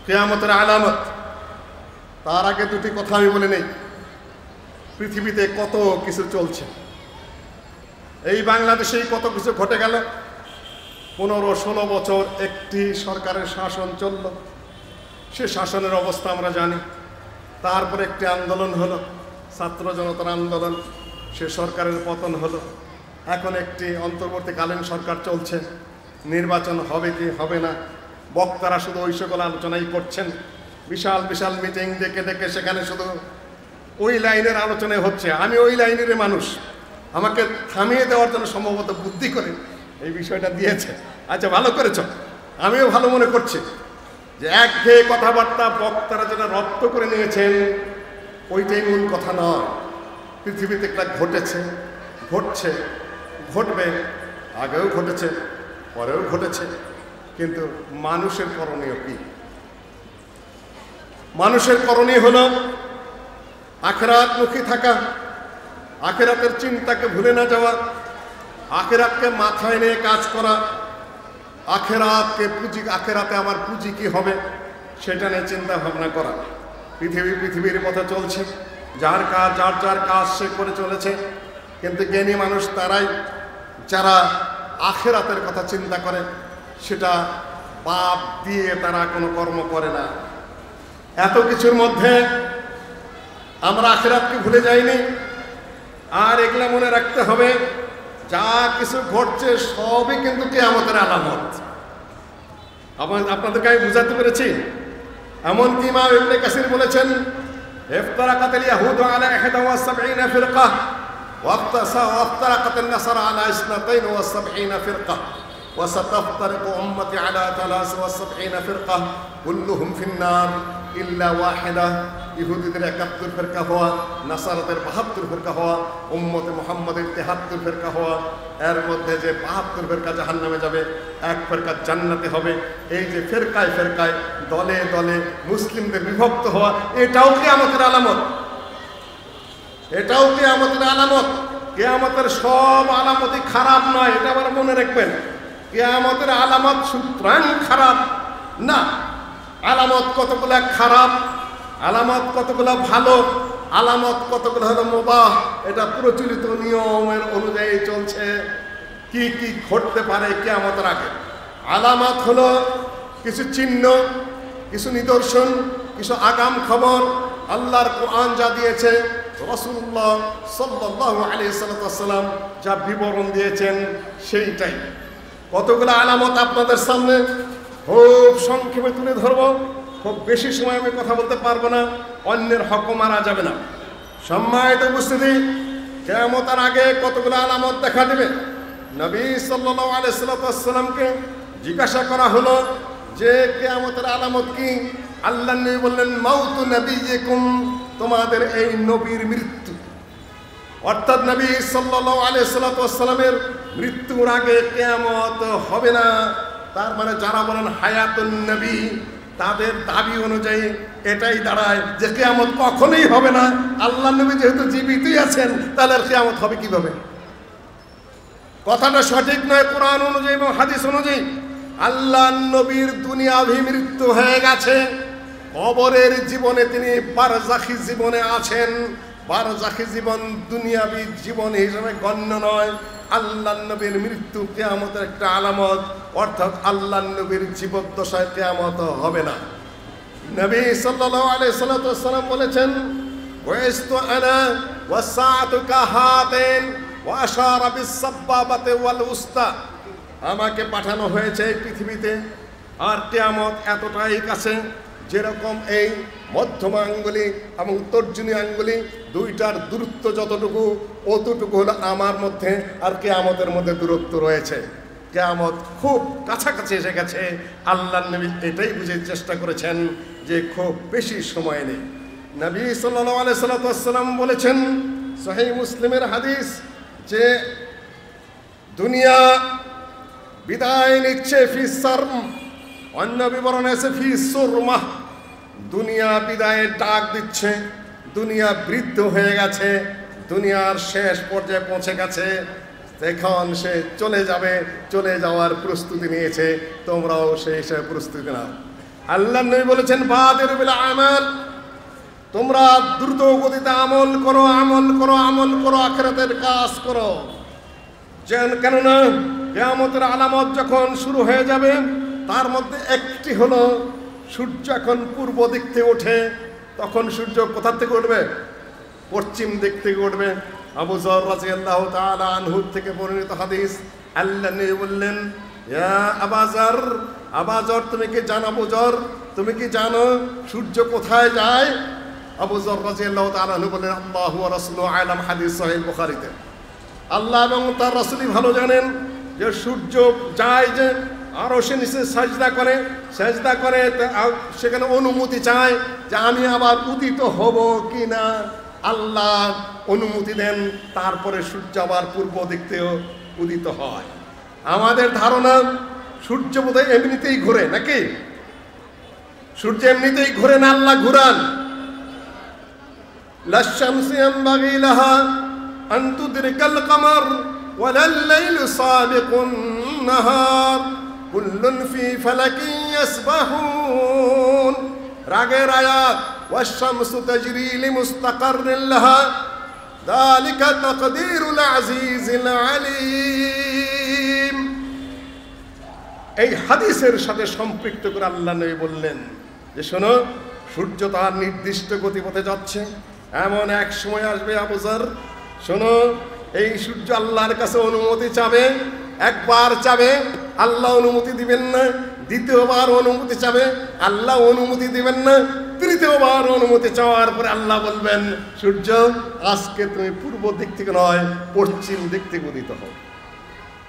কিয়ামতের আলামত। তার আগে দুটি কথা আমি বলে নেই। পৃথিবীতে কত কিছু চলছে, এই বাংলাদেশেই কত কিছু ঘটে গেল। 15-16 বছর একটি সরকারের শাসন চলল, সে শাসনের অবস্থা আমরা জানি। তারপরে একটি আন্দোলন হলো, ছাত্র জনতার আন্দোলন, সে সরকারের পতন হলো। এখন একটি অন্তর্বর্তীকালীন সরকার চলছে, নির্বাচন হবে কি হবে না, বক্তারা শুধু ওই সকল আলোচনাই করছেন। বিশাল বিশাল মিটিং ডেকে ডেকে সেখানে শুধু ওই লাইনের আলোচনায় হচ্ছে। আমি ওই লাইনের মানুষ, আমাকে থামিয়ে দেওয়ার জন্য সম্ভবত বুদ্ধি করে এই বিষয়টা দিয়েছে। আচ্ছা, ভালো করেছ, আমিও ভালো মনে করছি যে একঘেয়ে কথাবার্তা বক্তারা যেটা রপ্ত করে নিয়েছেন ওইটাই মূল কথা নয়। পৃথিবীতে একটা ঘটেছে, ঘটছে, ঘটবে, আগেও ঘটেছে, পরেও ঘটেছে, কিন্তু মানুষের করণীয় কি? মানুষের করণীয় হলো আখিরাতমুখী থাকা, আখিরাতের চিন্তাকে ভুলে না যাওয়া, আখিরাতকে মাথায় নিয়ে কাজ করা, আখিরাতে আমার পুঁজি কি হবে সেটা নিয়ে চিন্তা ভাবনা করা। পৃথিবীর পথে চলছে, যার কাজ সে করে চলেছে, কিন্তু জ্ঞানী মানুষ তারাই যারা আখিরাতের কথা চিন্তা করে, সেটা বাদ দিয়ে তারা কোনো কর্ম করে না। এত কিছুর মধ্যে আমরা আখিরাতকে ভুলে যাইনি। আর এগুলা মনে রাখতে হবে, যা কিছু ঘটছে সবই কিন্তু কিয়ামতের আলামত। আপনাদেরকে আমি বুঝাতে পেরেছি? এমনকি ইমাম ইবনে কাসির বলেছেন, ইফতারাকাতিল ইয়াহুদু আলা 71 ফিরকা ওয়াফতারাকাতিন নাসারা আলা 72 ফিরকা وستفترق أمتي على 73 فرقة كلهم في النار إلا واحدة। ইহুদিদের 71 ফিরকা হওয়া, নাসারাদের 72 ফিরকা হওয়া, উম্মতে মুহাম্মাদের 73 ফিরকা হওয়া, এর মধ্যে যে 72 ফিরকা জাহান্নামে যাবে, এক ফিরকা জান্নাতে হবে। এই যে ফিরকায় ফিরকায়, দলে দলে মুসলিমদের বিভক্ত হওয়া, এটাও কিয়ামতের আলামত, এটাও কিয়ামতের আলামত। কিয়ামতের সব আলামতই খারাপ নয়, এটা আবার মনে রাখবেন। কিয়ামতের আলামত সুতরাং খারাপ না। আলামত কতগুলা খারাপ, আলামত কতগুলা ভালো, আলামত কতগুলো হলো মুবাহ, এটা প্রচলিত নিয়মের অনুযায়ী চলছে। কি কি ঘটতে পারে কিয়ামতের আগে? আলামত হলো কিছু চিহ্ন, কিছু নিদর্শন, কিছু আগাম খবর। আল্লাহর কোরআন যা দিয়েছে, রাসূলুল্লাহ সাল্লাল্লাহু আলাইহি ওয়াসাল্লাম যা বিবরণ দিয়েছেন সেইটাই। কতগুলো আলামত আপনাদের সামনে খুব সংক্ষেপে তুলে ধরব। খুব বেশি সময় আমি কথা বলতে পারবো না, অন্যের হক মারা যাবে না। সম্মানিত উপস্থিতি, কিয়ামতের আগে কতগুলো আলামত দেখা দেবে। নবী সাল্লাল্লাহু আলাইহি ওয়াসাল্লামকে জিজ্ঞাসা করা হলো যে কিয়ামতের আলামত কি? আল্লাহর নবী বললেন, মাউতু নবিয়্যিকুম, তোমাদের এই নবীর মৃত্যু। অর্থাৎ নবী সাল্লাল্লাহু আলাইহি ওয়াসাল্লামের মৃত্যুর আগে কিয়ামত হবে না। তার মানে যারা বলেন হায়াতুন নবী, তাদের দাবি অনুযায়ী এটাই দাঁড়ায় যে কিয়ামত কখনোই হবে না। আল্লাহর নবী যেহেতু জীবিতই আছেন, তাহলে আর কিয়ামত হবে কিভাবে? কথাটা সঠিক নয় কোরআন অনুযায়ী এবং হাদিস অনুযায়ী। আল্লাহর নবীর দুনিয়াভি মৃত্যু হয়ে গেছে, কবরের জীবনে তিনি বারজাখি জীবনে আছেন। বারজাখি জীবন দুনিয়াবি জীবন হিসেবে গণ্য নয়। আল্লাহর নবীর মৃত্যু কিয়ামতের একটা আলামত, অর্থাৎ আল্লাহর নবীর জীবদ্দশায় কিয়ামত হবে না। নবী সাল্লাল্লাহু আলাইহি ওয়াসাল্লাম বলেছেন, ওয়াইস্তু আনা ওয়াসাআতু কাহাতাইন ওয়া আশারা বিস-সাব্বাবাতি ওয়াল উস্তা। আমাকে পাঠানো হয়েছে এই পৃথিবীতে, আর কিয়ামত এতটাই কাছে যেরকম এই মধ্যমা আঙ্গুলি এবং তর্জনী আঙ্গুলি দুইটার দূরত্ব যতটুকু, অতটুকু হলো আমার মধ্যে আর কিয়ামতের মধ্যে দূরত্ব রয়েছে। কিয়ামত খুব কাছাকাছি এসে গেছে। আল্লাহর নবী এটাই বুঝার চেষ্টা করেছেন যে খুব বেশি সময় নেই। নবী সাল্লাল্লাহু আলাইহি ওয়াসাল্লাম বলেছেন, সহিহ মুসলিমের হাদিস, যে দুনিয়া বিদায় নিচ্ছে ফি সারম, অন্য বিবরণে আছে ফি সুরমাহ। দুনিয়া বিদায়ের ডাক দিচ্ছে, দুনিয়া বৃদ্ধ হয়ে গেছে, দুনিয়ার শেষ পর্যায়ে পৌঁছে গেছে, এখন সে চলে যাবে, চলে যাওয়ার প্রস্তুতি নিয়েছে। তোমরাও সেই হিসেবে প্রস্তুতি নাও। আল্লাহ নবী বলেছেন বাদিরু বিল আমাল, তোমরা দ্রুত গতিতে আমল করো, আমল করো, আমল করো, আখিরাতের কাজ করো। কেননা কিয়ামতের আলামত যখন শুরু হয়ে যাবে তার মধ্যে একটি হলো সূর্য এখন পূর্ব দিক থেকে ওঠে, তখন সূর্য কোথা থেকে উঠবে? পশ্চিম দিক থেকে উঠবে। আবু যর রাদিয়াল্লাহু তাআলা আনহু থেকে বর্ণিত হাদিস, আল্লাহ নবী বললেন, ইয়া আবু যর, আবু যর তুমি কি জানো, আবু যর তুমি কি জানো সূর্য কোথায় যায়? আবু যর রাদিয়াল্লাহু তাআলা আনহু বললেন, আল্লাহু ওয়া রাসূলুহু আ'লাম। হাদিস সহিহ বুখারীতে। আল্লাহ এবং তার রাসূলই ভালো জানেন যে সূর্য যায় যে আরশে নিচে সাজদা করে, সাজদা করে সেখানে অনুমতি চায় যে আমি আবার উদিত হব কিনা। আল্লাহ অনুমতি দেন, তারপরে সূর্য আবার পূর্ব দিক থেকে উদিত হয়। আমাদের ধারণা সূর্য বোধহয় এমনিতেই ঘুরে, নাকি? সূর্য এমনিতেই ঘুরে না, আল্লাহ ঘুরান। লাশ-শামসু ইয়ানবাগি লাহা আন তুদরিকাল কমার ওয়ালাল লাইলু সাবিকুন নাহার কুল্লুন ফি ফালাকিন ইয়াসবাহুন। রাগের আয়াত, ওয়াশ-শামসু তাজরি লিমুস্তাকাররিন লাহা যালিকা তাকদীরুল আজিজিল আলীম। এই হাদিসের সাথে সম্পৃক্ত করে আল্লাহ নবী বললেন যে শোনো, সূর্য তার নির্দিষ্ট গতিপথে যাচ্ছে, এমন এক সময় আসবে আবু যর, শোনো এই সূর্য আল্লাহর কাছে অনুমতি চাবে। একবার চাবে, আল্লাহ অনুমতি দিবেন না। দ্বিতীয়বার অনুমতি চাবে, আল্লাহ অনুমতি দিবেন না। তৃতীয়বার অনুমতি চাওয়ার পরে আল্লাহ বলবেন, সূর্য আজকে তুমি পূর্ব দিক থেকে নয়, পশ্চিম দিক থেকে উদিত হও।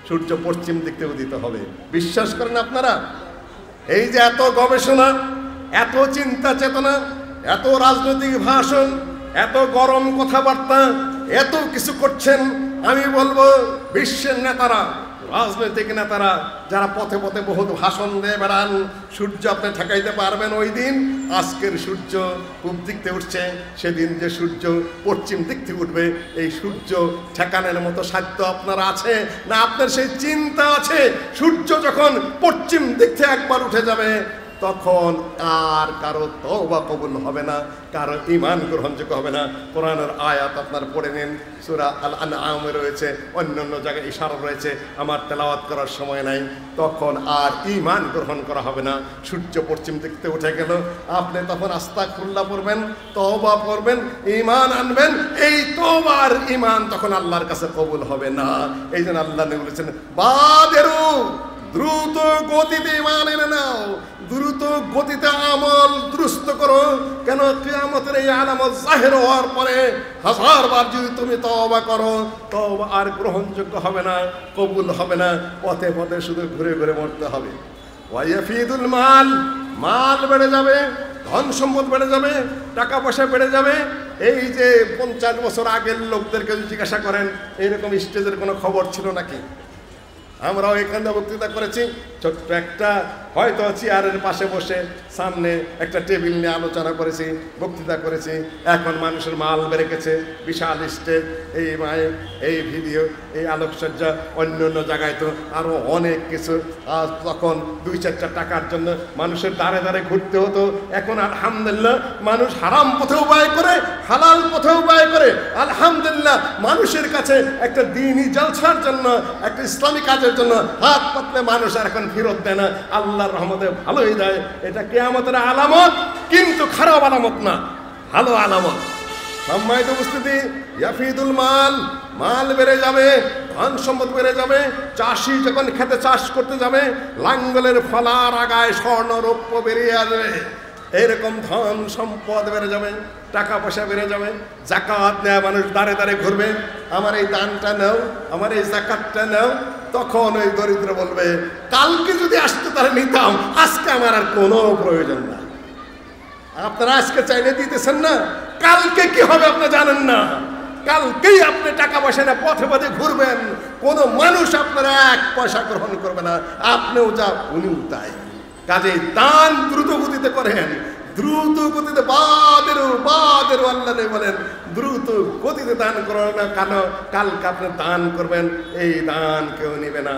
সূর্য পশ্চিম দিক থেকে উদিত হবে। বিশ্বাস করেন আপনারা? এই যে এত গবেষণা, এত চিন্তা চেতনা, এত রাজনৈতিক ভাষণ, এত গরম কথাবার্তা, এত কিছু করছেন, আমি বলবো বিশ্বের নেতারা, রাজনৈতিক নেতারা যারা পথে পথে বহুত ভাষণ দিয়ে বেড়ান, সূর্য আপনি ঠেকাইতে পারবেন ওই দিন? আজকের সূর্য পূব দিক থেকে উঠছে, সেদিন যে সূর্য পশ্চিম দিক থেকে উঠবে, এই সূর্য ঠেকানোর মতো সাধ্য আপনার আছে না? আপনার সেই চিন্তা আছে সূর্য যখন পশ্চিম দিক থেকে একবার উঠে যাবে তখন আর কারো তওবা কবুল হবে না, কারো ঈমান গ্রহণযোগ্য হবে না। কোরআনের আয়াত আপনার পড়ে নিন, সূরা আল আনআমে রয়েছে, অন্যান্য জায়গায় ইশারা রয়েছে, আমার তেলাওয়াত করার সময় নাই। তখন আর ঈমান গ্রহণ করা হবে না। সূর্য পশ্চিম দিক থেকে উঠে গেল, আপনি তখন আস্তাগফিরুল্লাহ পড়বেন, তওবা পড়বেন, ঈমান আনবেন। এই তওবা আর ঈমান তখন আল্লাহর কাছে কবুল হবে না। এই জন্য আল্লাহ নবী বলেছেন, বাদেরু, দ্রুত গতিতে ঈমান এনে নাও, দ্রুত গতিতে আমল দুরুস্ত করো। কেন? কিয়ামতের এই আলামত জাহির হওয়ার পরে হাজারবার যদি তুমি তওবা করো, তওবা আর গ্রহণযোগ্য হবে না, কবুল হবে না। পথে পথে শুধু ঘুরে ঘুরে মরতে হবে। ওয়াইয়াফিদুল মাল, মাল বেড়ে যাবে, ধন সম্পদ বেড়ে যাবে, টাকা পয়সা বেড়ে যাবে। এই যে 50 বছর আগের লোকদেরকে জিজ্ঞাসা করেন, এইরকম স্টেজের কোনো খবর ছিল নাকি? আমরাও এখানে বক্তৃতা করেছি, ছোট্ট একটা হয়তো চেয়ারের পাশে বসে সামনে একটা টেবিল নিয়ে আলোচনা করেছি, বক্তৃতা করেছি। এখন মানুষের মাল বেড়ে গেছে, বিশাল স্টেজ, এই মাইক, এই ভিডিও, এই আলোকসজ্জা, অন্য অন্য জায়গায় তো আরও অনেক কিছু। আর তখন 2-4 টাকার জন্য মানুষের দাঁড়ে দাঁড়ে ঘুরতে হতো। এখন আলহামদুলিল্লাহ মানুষ হারাম পথেও ব্যয় করে, হালাল পথেও ব্যয় করে। আলহামদুলিল্লাহ মানুষের কাছে একটা দ্বীনি জলসার জন্য, একটা ইসলামী কাজের জন্য হাত পাতলে মানুষ আর এখন ফেরত দেয় না। আল্লাহর রহমতে ভালোই দেয়। এটা কিয়ামতের আলামত, কিন্তু খারাপ আলামত না, ভালো আলামত। সম্মানিত উপস্থিতি, ইয়াফিদুল মাল, মাল বেড়ে যাবে, ধন সম্পদ বেড়ে যাবে। চাষি যখন খেতে চাষ করতে যাবে, লাঙ্গলের ফলার আগায় স্বর্ণ রৌপ্য বেরিয়ে আসবে। এরকম ধন সম্পদ বেড়ে যাবে, টাকা পয়সা বেড়ে যাবে। জাকাত নেওয়া মানুষ দাঁড়ে দাঁড়ে ঘুরবে, আমার এই দানটা নাও, আমার এই জাকাতটা নাও। তখন ওই দরিদ্র বলবে, কালকে যদি আসতে তাহলে নিতাম, আজকে আমার আর কোনো প্রয়োজন নাই। আপনারা আজকে চাইলে দিতেছেন না, কালকে কি হবে আপনি জানেন না। কালকেই আপনি টাকা পয়সা না পথে পথে ঘুরবেন, কোনো মানুষ আপনার 1 পয়সা গ্রহণ করবে না। আপনিও যা, উনিও তাই। কাজে দান দ্রুত গতিতে করেন, দ্রুত গতিতে। বাদেরু আল্লাহ বলেন, দ্রুত গতিতে দান করো না, কেন? কালকে আপনি দান করবেন, এই দান কেউ নেবে না।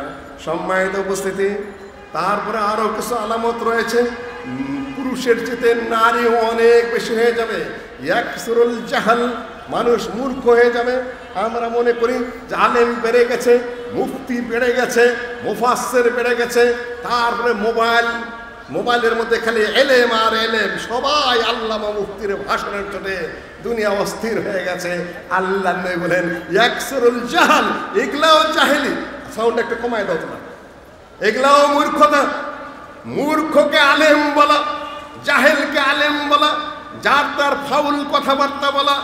সম্মানিত উপস্থিতি, তারপরে আরো কিছু আলামত রয়েছে। পুরুষের চেয়ে নারী অনেক বেশি হয়ে যাবে। ইয়াকসুরুল জাহাল, মানুষ মূর্খ হয়ে যাবে। আমরা মনে করি যে আলেম বেড়ে গেছে, মুফতি বেড়ে গেছে, মুফাসসির বেড়ে গেছে, তারপরে মোবাইলের মধ্যে খালি এলেম আর এলেম, সবাই আল্লামা মুফতির ভাষণের চোটে দুনিয়া অস্থির হয়ে গেছে। আল্লাহ নবী বলেন ইয়াকসুরুল জাহাল, এগুলাও জাহেলি। সাউন্ড একটু কমায় দাও তোমরা। এগুলাও মূর্খতা। মূর্খকে আলেম বলা, জাহেলকে আলেম বলা, যার তার ফাউল কথাবার্তা বলা,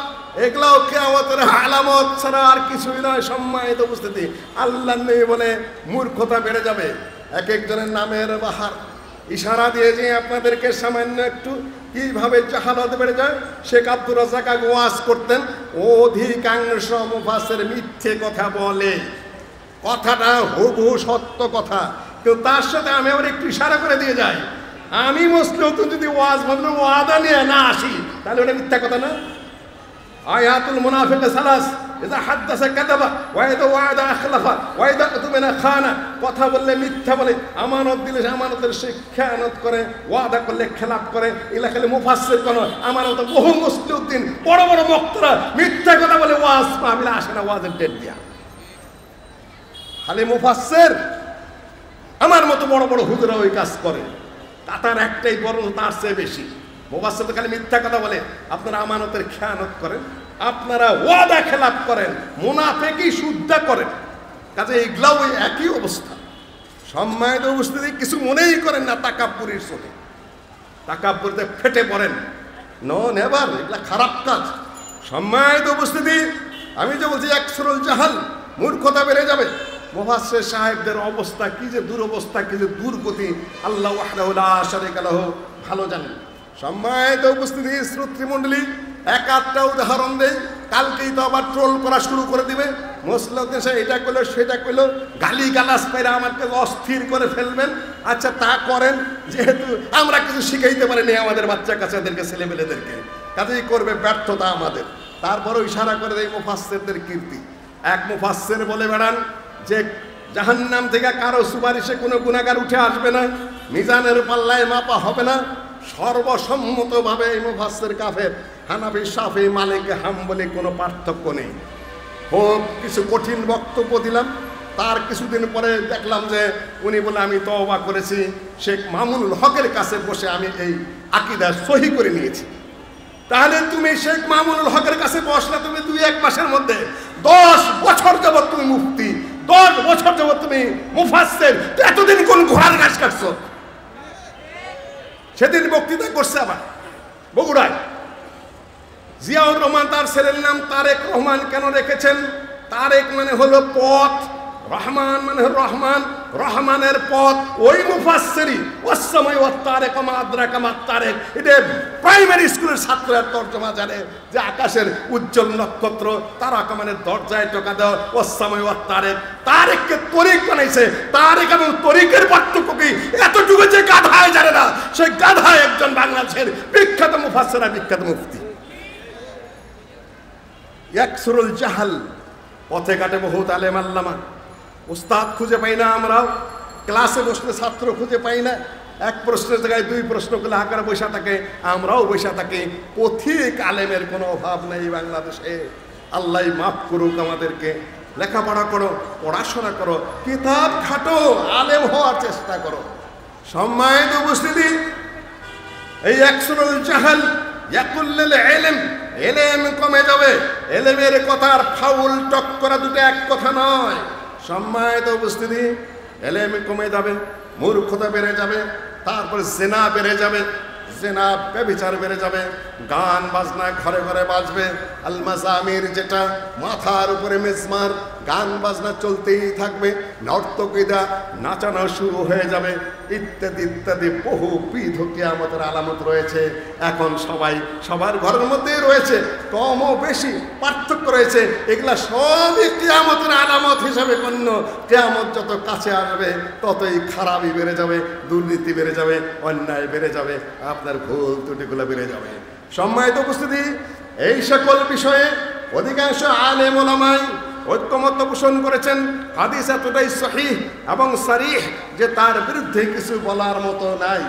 এগুলাও কিয়ামতের আলামত ছাড়া আর কিছুই নয়। সম্মানিত উপস্থিতি, আল্লাহ নবী বলে মূর্খতা বেড়ে যাবে। এক একজনের নামের বাহার ইশারা দিয়ে যে আপনাদেরকে সামান্য একটু কিভাবে জাহালত বেড়ে যায়। শেখ আব্দুর রাজ্জাক ওয়াজ করতেন, অধিকাংশ মুফাসসির মিথ্যে কথা বলে, কথাটা হুবহু সত্য কথা, কিন্তু তার সাথে আমি আবার একটু ইশারা করে দিয়ে যাই। আমি মুসলিম যদি ওয়াজ বদলে ওয়াদা নিয়ে না আসি, তাহলে ওটা মিথ্যা কথা না? আয়াতুল মুনাফিক সালাস, ইযা হাদাসা কাযাবা ওয়া ইযা ওয়া'আদা আখলাফা ওয়া ইযা আতমিনা খানা। কথা বললে মিথ্যা বলে, আমানত দিলে আমানতের সে খেয়ানত করে, ওয়াদা করলে খেলাপ করে। এগুলা খালি মুফাসসির কোন, আমার মতো বহু মুসলিউদ্দিন বড় বড় বক্তারা মিথ্যা কথা বলে ওয়াজ মাহফিলে আসে না, ওয়াজের ডেট দিয়া। খালি মুফাসসির, আমার মতো বড় বড় হুজুরা ওই কাজ করে। তার একটাই বড়, তার চেয়ে বেশি। মুফাসসির তো খালি মিথ্যা কথা বলে, আপনারা আমানতের খেয়ানত করেন, আপনারা ওয়াদা খেলাপ করেন, মুনাফিকি শুদ্ধা করেন। কাজে এগুলাও ওই একই অবস্থা। সম্মানিত উপস্থিতি, কিছু মনেই করেন না তাকাব্বুরের চোখে, তাকাব্বুরতে ফেটে পড়েন। নো নেভার, এগুলা খারাপ কাজ। সম্মানিত উপস্থিতি, আমি যে বলছি ইয়াকসুরুল জাহাল, মূর্খতা বেড়ে যাবে। মুফাসসির সাহেবদের অবস্থা কি যে দুরবস্থা, কি যে দুর্গতি, আল্লাহ ওয়াহদাহু লা শারীকা লাহু ভালো জানেন। সম্মানিত উপস্থিতি, শ্রোতৃমণ্ডলী, এক আধটা উদাহরণ দেই, কালকেই তো আবার ট্রোল করা শুরু করে দিবে। মুসলিম দেশে এটা করলো সেটা করলো, গালি গালাজ পেরে আমাকে অস্থির করে ফেলবেন। আচ্ছা তা করেন, যেহেতু আমরা কিছু শিখাইতে পারিনি আমাদের বাচ্চা কাচ্চাদেরকে, ছেলেমেয়েদেরকে, কাজেই করবে ব্যর্থতা আমাদের। তারপরও ইশারা করে দেয় মুফাসসিরদের কীর্তি। এক মুফাসসির বলে বেড়ান যে জাহান্নাম থেকে কারো সুপারিশে কোনো গুনাহগার উঠে আসবে না, মিজানের পাল্লায় মাপা হবে না। সর্বসম্মতভাবে এই মুফাসসির কাফের, হানাফি, শাফি, মালিকি, হাম্বলি কোনো পার্থক্য নেই। খুব কিছু কঠিন বক্তব্য দিলাম, তার কিছুদিন পরে দেখলাম যে উনি বলে আমি তওবা করেছি, শেখ মামুনুল হকের কাছে বসে আমি এই আকীদা সহি করে নিয়েছি। তাহলে তুমি শেখ মামুনুল হকের কাছে বসলে, তুমি 2-1 মাসের মধ্যে 10 বছর যাবত তুমি মুফতি, 10 বছর যাবত তুমি মুফাসসির, এতদিন কোন ঘোড়ার ঘাস কাটছো? সেদিন বক্তৃতা করছে আবার বগুড়ায়। জিয়াউর রহমান তার ছেলের নাম তারেক রহমান কেন রেখেছেন? তারেক মানে হলো পথ, রহমান মানে হলো রহমান, রহমানের পথ। ওই মুফাসসিরি ওয়াসসামাই ওয়াত তারেক ওয়া মা আদরাকা মা তারেক, এটা প্রাইমারি স্কুলের ছাত্ররা তর্জমা জানে যে আকাশের উজ্জ্বল নক্ষত্র, তারাকা মানে দরজায় টোকা দাও, ওয়াসসামাই ওয়াত তারেক। তারেককে তরিক বানাইছে। তারেক এবং তরিকের পার্থক্য কি এতটুকু যে গাধায় জানে না, সেই গাধায় একজন বাংলাদেশের বিখ্যাত মুফাসসির, বিখ্যাত মুফতি। ইয়াকসুরুল জাহাল, পথে ঘাটে বহুত আলেম আল্লামা, উস্তাদ খুঁজে পাই না, আমরাও ক্লাসে বসলে ছাত্র খুঁজে পাই না। এক প্রশ্নের জায়গায় 2 প্রশ্ন করলে হাকারা বৈশা থাকে, আমরাও বৈশা থাকি। পথিক আলেমের কোনো অভাব নেই বাংলাদেশে। আল্লাহ মাফ করুক আমাদেরকে। লেখাপড়া করো, পড়াশোনা করো, কিতাব খাটো, আলেম হওয়ার চেষ্টা করো। সম্মানিত উপস্থিতি, এই ইয়াকসুরুল জাহাল ইয়াকুল্লিল ইলম, এলেম কমে যাবে। এলেমের কথার ফাউল টক করা দুটো এক কথা নয়। সম্মানিত উপস্থিতি, এলেম কমে যাবে, মূর্খতা বেড়ে যাবে, তারপর জিনা বেড়ে যাবে, জিনা ব্যভিচার বেড়ে যাবে, গান বাজনা ঘরে ঘরে বাজবে। আল মাজামির, যেটা মাথার উপরে মিজমার, গান বাজনা চলতেই থাকবে, নর্তকীরা নাচানো শুরু হয়ে যাবে, ইত্যাদি ইত্যাদি বহুবিধ কিয়ামতের আলামত রয়েছে। এখন সবাই সবার ঘরের মধ্যেই রয়েছে, কম ও বেশি পার্থক্য রয়েছে। এগুলা সবই কিয়ামতের আলামত হিসাবে গণ্য। কিয়ামত যত কাছে আসবে ততই খারাপই বেড়ে যাবে, দুর্নীতি বেড়ে যাবে, অন্যায় বেড়ে যাবে, আপনার ভুল ত্রুটিগুলো বেড়ে যাবে। সম্মানিত উপস্থিতি, এই সকল বিষয়ে অধিকাংশ আলেম ওলামাই ঐক্যমত্য পোষণ করেছেন। হাদিস এতটাই সহিহ এবং সারিহ যে তার বিরুদ্ধে কিছু বলার মতো নাই।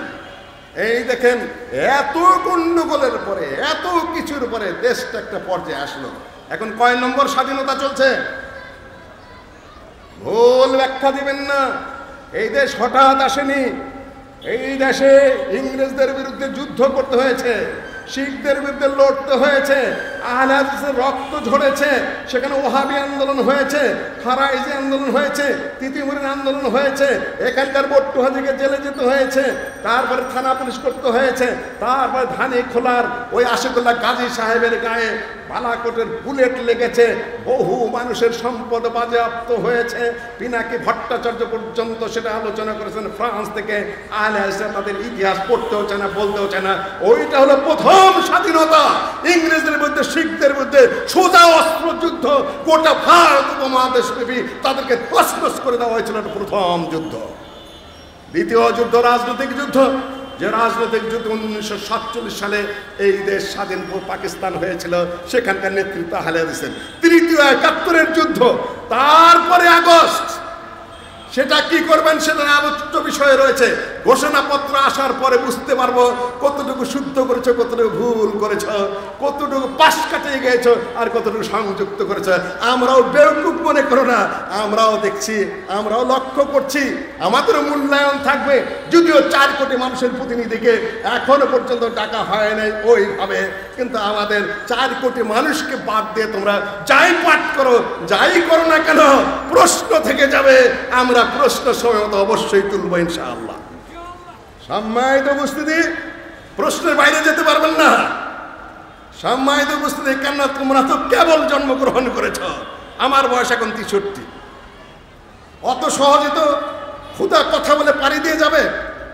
এই দেখেন, এত গন্ডগোলের পরে, এত কিছুর পরে দেশটা একটা পর্যায়ে আসলো। এখন কয় নম্বর স্বাধীনতা চলছে? ভুল ব্যাখ্যা দিবেন না। এই দেশ হঠাৎ আসেনি। এই দেশে ইংরেজদের বিরুদ্ধে যুদ্ধ করতে হয়েছে, শিখদের বিরুদ্ধে লড়তে হয়েছে, আহলে হাদিসের রক্ত ঝরেছে, সেখানে ওহাবি আন্দোলন হয়েছে, খারাইজি আন্দোলন হয়েছে, তিতিমুরিন আন্দোলন হয়েছে, এখানকার বট্টু হাজিকে জেলে যেতে হয়েছে, তারপরে থানা পুলিশ করতে হয়েছে, তারপরে ধানি খোলার ওই আশিকুল্লাহ গাজী সাহেবের গায়ে বালাকোটের বুলেট লেগেছে, বহু মানুষের সম্পদ বাজেয়াপ্ত হয়েছে, পিনাকি ভট্টাচার্য পর্যন্ত সেটা আলোচনা করেছেন ফ্রান্স থেকে। আহলে হাদিসরা তাদের ইতিহাস পড়তেও চায় না, বলতেও চায় না। ওইটা হলো প্রথম স্বাধীনতা। ইংরেজদের বিরুদ্ধে, শিখদের বিরুদ্ধে সোজা অস্ত্র যুদ্ধ, গোটা ভারত উপমহাদেশ ব্যাপী তাদেরকে তছনছ করে দেওয়া হয়েছিল, প্রথম যুদ্ধ। দ্বিতীয় যুদ্ধ রাজনৈতিক যুদ্ধ, যে রাজনৈতিক যুদ্ধ 1947 সালে এই দেশ স্বাধীন পাকিস্তান হয়েছিল, সেখানকার নেতৃত্ব আহলে হাদিসের। তৃতীয় 71-এর যুদ্ধ, তারপরে আগস্ট। সেটা কি করবেন সেটা আলোচ্য বিষয় রয়েছে। ঘোষণাপত্র আসার পরে বুঝতে পারবো কতটুকু শুদ্ধ করেছ, কতটুকু ভুল করেছ, কতটুকু পাশ কাটিয়ে গিয়েছ, আর কতটুকু সংযুক্ত করেছ। আমরাও বেউকুফ মনে করো না, আমরাও দেখছি, আমরাও লক্ষ্য করছি, আমাদেরও মূল্যায়ন থাকবে। যদিও 4 কোটি মানুষের প্রতিনিধিকে এখনো পর্যন্ত ডাকা হয় নাই ওইভাবে, কিন্তু আমাদের 4 কোটি মানুষকে বাদ দিয়ে তোমরা যাই পাঠ করো, যাই করো না কেন, প্রশ্ন থেকে যাবে। আমরা প্রশ্ন সময় মতো অবশ্যই তুলব ইনশাআল্লাহ। সম্মানিত উপস্থিতি, প্রশ্নের বাইরে যেতে পারবেন না। সম্মানিত উপস্থিতি, কেন তোমরা তো কেবল জন্মগ্রহণ করেছ, আমার বয়স এখন 63। অত সহজে তো খুদা কথা বলে পাড়ি দিয়ে যাবে?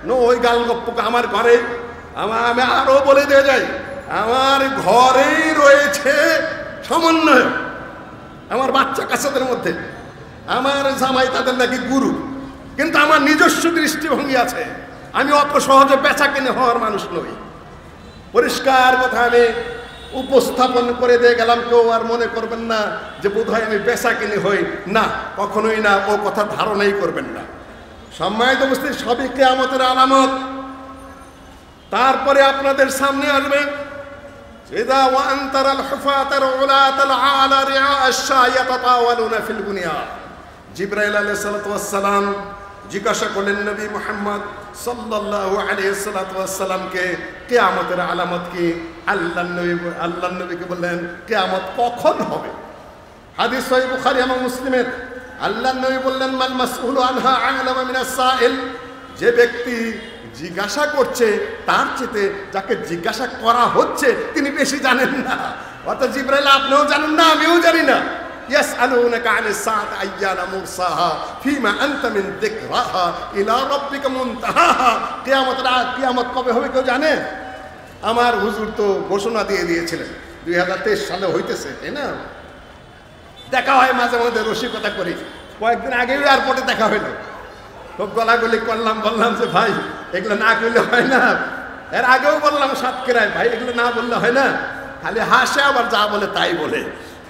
নো, ওই গাল গপ্পকে আমার ঘরে আমি আরো বলে দিয়ে যাই, আমার ঘরেই রয়েছে সমন্বয়। আমার বাচ্চা কাচ্চাদের মধ্যে আমার জামাই তাদের নাকি গুরু, কিন্তু আমার নিজস্ব দৃষ্টিভঙ্গি আছে। আমি অত সহজে বেচা কিনে হওয়ার মানুষ নই। পরিষ্কার কথা আমি উপস্থাপন করে দিয়ে গেলাম, কেউ আর মনে করবেন না যে বোধহয় আমি বেচা কিনে হই। না, কখনোই না, ও কথা ধারণাই করবেন না। সম্মানিত উপস্থিতি, সবই কিয়ামতের আলামত। তারপরে আপনাদের সামনে আসবে ইযা ওয়া আনতারাল হুফাতাল উলাতাল আলা রিআ আশ-শাই ইয়াতাতাওয়ালুনা ফিল বুনিয়ান। জিবরাইল আলাইহিস সালাতু ওয়াস সালাম জিজ্ঞাসা করলেন নবী মুহাম্মদ সাল্লাল্লাহু আলাইহি ওয়াস সাল্লামকে, কিয়ামতের আলামত কি? আল্লাহর নবীকে বললেন, কিয়ামত কখন হবে? হাদিস সহিহ বুখারী এবং মুসলিমের। আল্লাহর নবী বললেন, মাল মাসউলু আনহা আ'লামু মিনাস সাইল। যে ব্যক্তি জিজ্ঞাসা করছে তার চেয়ে যাকে জিজ্ঞাসা করা হচ্ছে তিনি বেশি জানেন না। অর্থাৎ জিবরাইল, আপনিও জানেন না, আমিও জানি না। ইয়াসআলুনাকা আনিস সাআতি আইয়ানা মুরসাহা ফিমা আনতা মিন যিকরাহা ইলা রাব্বিকা মুনতাহাহা। কিয়ামত কবে হবে কেউ জানে? আমার হুজুর তো ঘোষণা দিয়ে দিয়েছিলেন 2023 সালে হইতেছে, তাই না? দেখা হয় মাঝে মধ্যে, রসিকতা করি। কয়েকদিন আগেও এয়ারপোর্টে দেখা হইল, খুব গলাগলি করলাম, বললাম যে ভাই এগুলো না করলে হয় না। এর আগেও বললাম সাতক্ষীরায়, ভাই এগুলো না বললে হয় না। খালি হাসে, আবার যা বলে তাই বলে।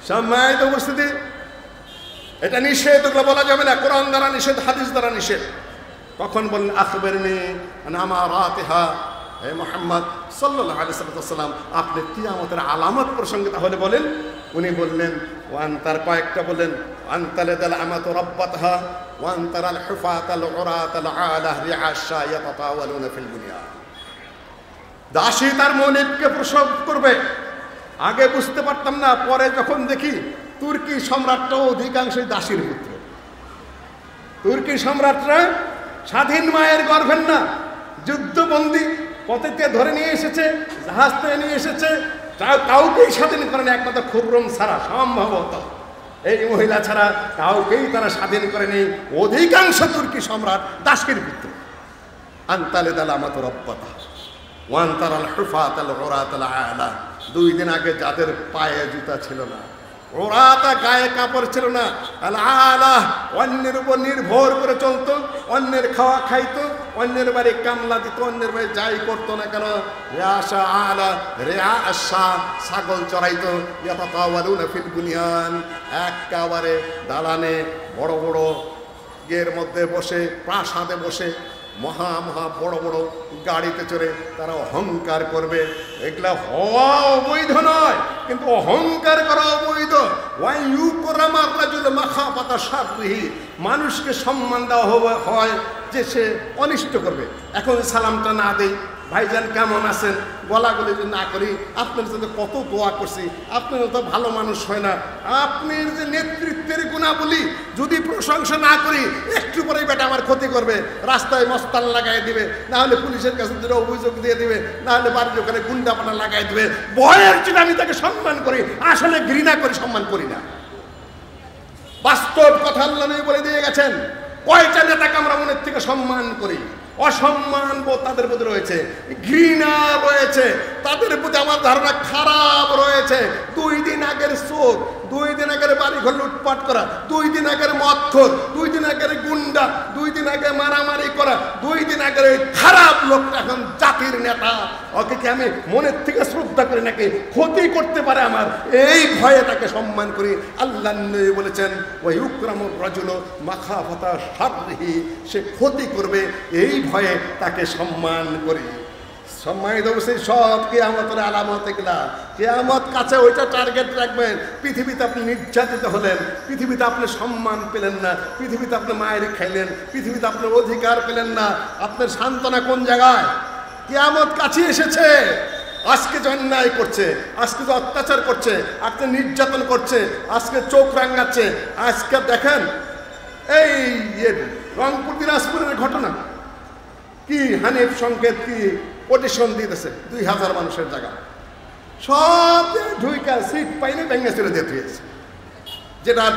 সম্মানিত উপস্থিতি, এটা নিষেধ, ওগুলো বলা যাবে না। কোরআন দ্বারা নিষেধ, হাদিস দ্বারা নিষেধ। কখন বললেন, আখবিরনি আন আমারাতিহা, হে মুহাম্মদ সাল্লাল্লাহু আলাইহি ওয়াসাল্লাম, আপনি কিয়ামতের আলামত প্রসঙ্গে তাহলে বলেন। উনি বললেন, ওয়ান, তার কয়েকটা বললেন, আনতালাদাল আমাতু রাব্বাতহা ওয়ান তারাল হুফাতাল উরাতাল আলা রিআ আশ-শাই ইয়াতাতাওয়ালুনা ফিল বুনিয়ান। দাসী তার মনিবকে প্রসব করবে। আগে বুঝতে পারতাম না, পরে যখন দেখি তুর্কি সম্রাটরাও অধিকাংশই দাসীর পুত্র। তুর্কি সম্রাটরা স্বাধীন মায়ের গর্ভের না, যুদ্ধবন্দী পথে ধরে নিয়ে এসেছে, জাহাজ থেকে নিয়ে এসেছে, কাউকেই স্বাধীন করেনি, একমাত্র খুররম ছাড়া। সম্ভবত এই মহিলা ছাড়া কাউকেই তারা স্বাধীন করেনি। অধিকাংশ তুর্কি সম্রাট দাসীর পুত্র। আনতালাদাল আমাতু রাব্বাতহা ওয়ান তারাল হুফাতাল উরাতাল আলা। 2 দিন আগে যাদের পায়ে জুতা ছিল না, ওরাতা গায়ে কাপড় ছিল না, আল আলা অন্যের উপর নির্ভর করে চলতো, অন্যের খাওয়া খাইতো, অন্যের বাড়ি কামলা দিত, অন্যের বাড়ি যাই করতো না কেন, রিআশা আলা রিআ আশ-শা, ছাগল চড়াইতো। ইয়াতাতাওয়ালুনা ফিল বুনিয়ান, একেবারে দালানে বড় বড় ইয়ের মধ্যে বসে, প্রাসাদে বসে মহা মহা বড় বড় গাড়িতে চড়ে তারা অহংকার করবে। এগুলা হওয়া অবৈধ নয়, কিন্তু অহংকার করা অবৈধ। মানুষকে সম্মান দেওয়া হয় যে সে অনিষ্ট করবে। এখন সালামটা না দেই, ভাইজান কেমন আছেন, গলাগুলি যদি না করি, আপনার জন্য কত দোয়া করছি, আপনার তো ভালো মানুষ হয় না। আপনার যে নেতৃত্বের গুণাবলী যদি প্রশংসা না করি, একটু পরেই বেটা আমার ক্ষতি করবে, রাস্তায় মস্তান লাগাই দিবে, না হলে পুলিশের কাছে দুটো অভিযোগ দিয়ে দিবে, না হলে বাড়ির ওখানে গুন্ডাপানা লাগাই দিবে। ভয়ের জন্য আমি তাকে সম্মান করি, আসলে ঘৃণা করি, সম্মান করি না। বাস্তব কথা আল্লাহ নবী বলে দিয়ে গেছেন। কয়টা নেতাকে আমরা মনের থেকে সম্মান করি? অসম্মান বোধ তাদের প্রতি রয়েছে, ঘৃণা রয়েছে, তাদের প্রতি আমার ধারণা খারাপ রয়েছে। 2 দিন আগের চোর, 2 দিন আগের বাড়ি ঘর লুটপাট করা, 2 দিন আগের মদখোর, 2 দিন আগের গুন্ডা, 2 দিন আগে মারামারি করা, 2 দিন আগের খারাপ লোকটা এখন জাতির নেতা। ওকে কি আমি মনের থেকে শ্রদ্ধা করি নাকি ক্ষতি করতে পারে আমার, এই ভয়ে তাকে সম্মান করি। আল্লাহ নবী বলেছেন ওয়া ইউকরামুর রাজুলু মাখাফাতা শাররিহি, সে ক্ষতি করবে এই ভয়ে তাকে সম্মান করি। সম্মানিত অবশ্যই সব কিয়ামতের আলামত এগুলা। কিয়ামত কাছে ওইটা টার্গেট রাখবেন। পৃথিবীতে আপনি নির্যাতিত হলেন, পৃথিবীতে আপনি সম্মান পেলেন না, পৃথিবীতে আপনি মায়ের খাইলেন, পৃথিবীতে আপনার অধিকার পেলেন না, আপনার সান্ত্বনা কোন জায়গায়? কিয়ামত কাছে এসেছে। আজকে যে অন্যায় করছে, আজকে যে অত্যাচার করছে, আজকে নির্যাতন করছে, আজকে চোখ রাঙাচ্ছে, আজকে দেখেন এই রংপুর দিনাজপুরের ঘটনা, কি হানিফ সংকেত কি পটিশন দিতেছে 2000 মানুষের জায়গা, সব ঢুইকা সিট পাইলে ভেঙে চলে যেতে হয়েছে, যেটা আর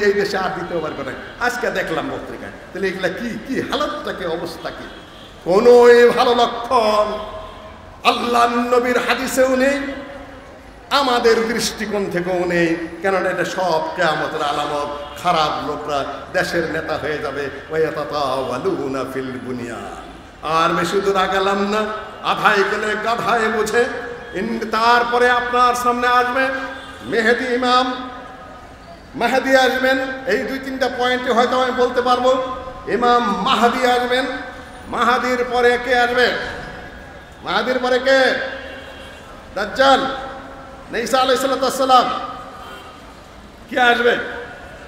এই দেশে আর দ্বিতীয়বার করে। আজকে দেখলাম পত্রিকায়। তাহলে এগুলা কি কি হালতটা, কি অবস্থা, কি কোনো ভালো লক্ষণ আল্লাহ নবীর হাদিসেও নেই, আমাদের দৃষ্টিকোণ থেকেও নেই। কেননা এটা সব কিয়ামতের আলামত। খারাপ লোকরা দেশের নেতা হয়ে যাবে। ওয়ায়াতাতাওয়ালুনা ফিল বুনিয়ান। আর বেশি দূর আগালাম না, আধায় গেলে গাধায় বোঝে। তারপরে আপনার সামনে আসবে মেহেদি ইমাম, মাহাদি আসবেন। এই 2-3টা পয়েন্টে হয়তো আমি বলতে পারবো। ইমাম মাহাদি আসবেন। মাহাদির পরে কে আসবে? মাহাদির পরে কে? দাজ্জাল, ঈসা আলাইহিস সালাম। কে আসবে?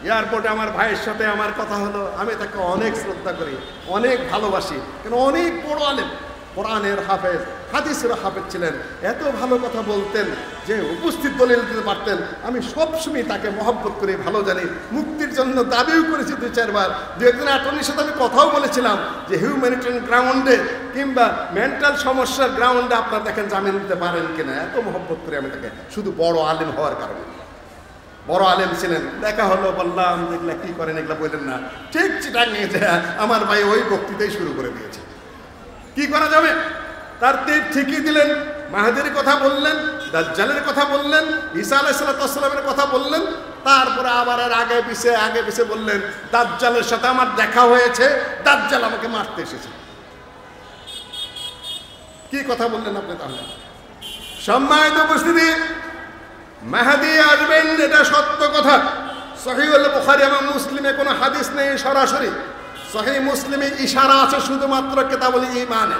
এয়ারপোর্টে আমার ভাইয়ের সাথে আমার কথা হলো। আমি তাকে অনেক শ্রদ্ধা করি, অনেক ভালোবাসি, কেন অনেক বড় আলেম, কোরআনের হাফেজ, হাদিসের হাফেজ ছিলেন। এত ভালো কথা বলতেন যে উপস্থিত দলিল দিতে পারতেন। আমি সবসময় তাকে মহব্বত করি, ভালো জানি। মুক্তির জন্য দাবিও করেছি 2-4 বার। 2-1 অ্যাটর্নির সাথে আমি কথাও বলেছিলাম যে হিউম্যানিটেরিয়ান গ্রাউন্ডে কিংবা মেন্টাল সমস্যার গ্রাউন্ডে আপনারা দেখেন জামিন দিতে পারেন কিনা। এত মহব্বত করি আমি তাকে, শুধু বড় আলেম হওয়ার কারণে। বড় আলেম ছিলেন, দেখা হলো, বললাম এগুলা কি করেন, এগুলা বললেন না। ঠিক চিটাং নিয়েছে আমার ভাই, ওই বক্তৃতাই শুরু করে দিয়েছে। কি করা যাবে? তার ঠিকই দিলেন। মাহাদির কথা বললেন, দাজ্জালের কথা বললেন, ঈসা আলাইহিস সালামের কথা বললেন। তারপরে আবার আগে পিছে বললেন দাজ্জালের সাথে আমার দেখা হয়েছে, দাজ্জাল আমাকে মারতে এসেছে। কি কথা বললেন আপনি? তাহলে সম্মানিত উপস্থিতি, মাহাদি আসবেন, এটা সত্য কথা। সহিহুল বুখারী এবং মুসলিমে কোনো হাদিস নেই সরাসরি। সহিহ মুসলিমে ইশারা আছে শুধুমাত্র কিতাবুল ঈমানে।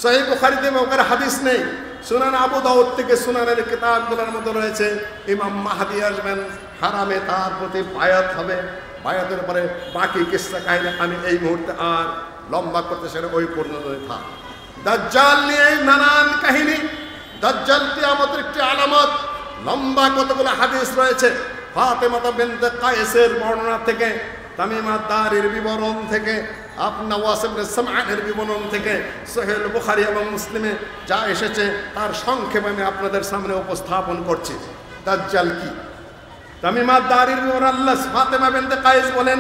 সহিহ বুখারীতে ওখানে হাদিস নেই। সুনান আবু দাউদ থেকে সুনানের কিতাবগুলোর মধ্যে রয়েছে ইমাম মাহদি আসবেন, হারামে তার প্রতি বায়াত হবে। বায়াতের পরে বাকি কিসসা কাহিনী আমি এই মুহূর্তে আর লম্বা করতে চাই না, ওই পর্যন্ত থাক। দাজ্জাল নিয়ে নানান কাহিনী। দাজ্জাল কিয়ামতের একটি আলামত। লম্বা কতগুলো হাদিস রয়েছে। ফাতেমা বিনতে কায়েসের বর্ণনা থেকে, তামিমা দারির বিবরণ থেকে, আপনার ওয়াস ইবনে সামআনের বিবরণ থেকে, সহিহ বুখারী এবং মুসলিমে যা এসেছে তার সংক্ষেপে আমি আপনাদের সামনে উপস্থাপন করছি। দাজ্জাল কি? তামিমা দারির বিবরণ, আল্লাহ ফাতেমা বিনতে কায়েস বলেন,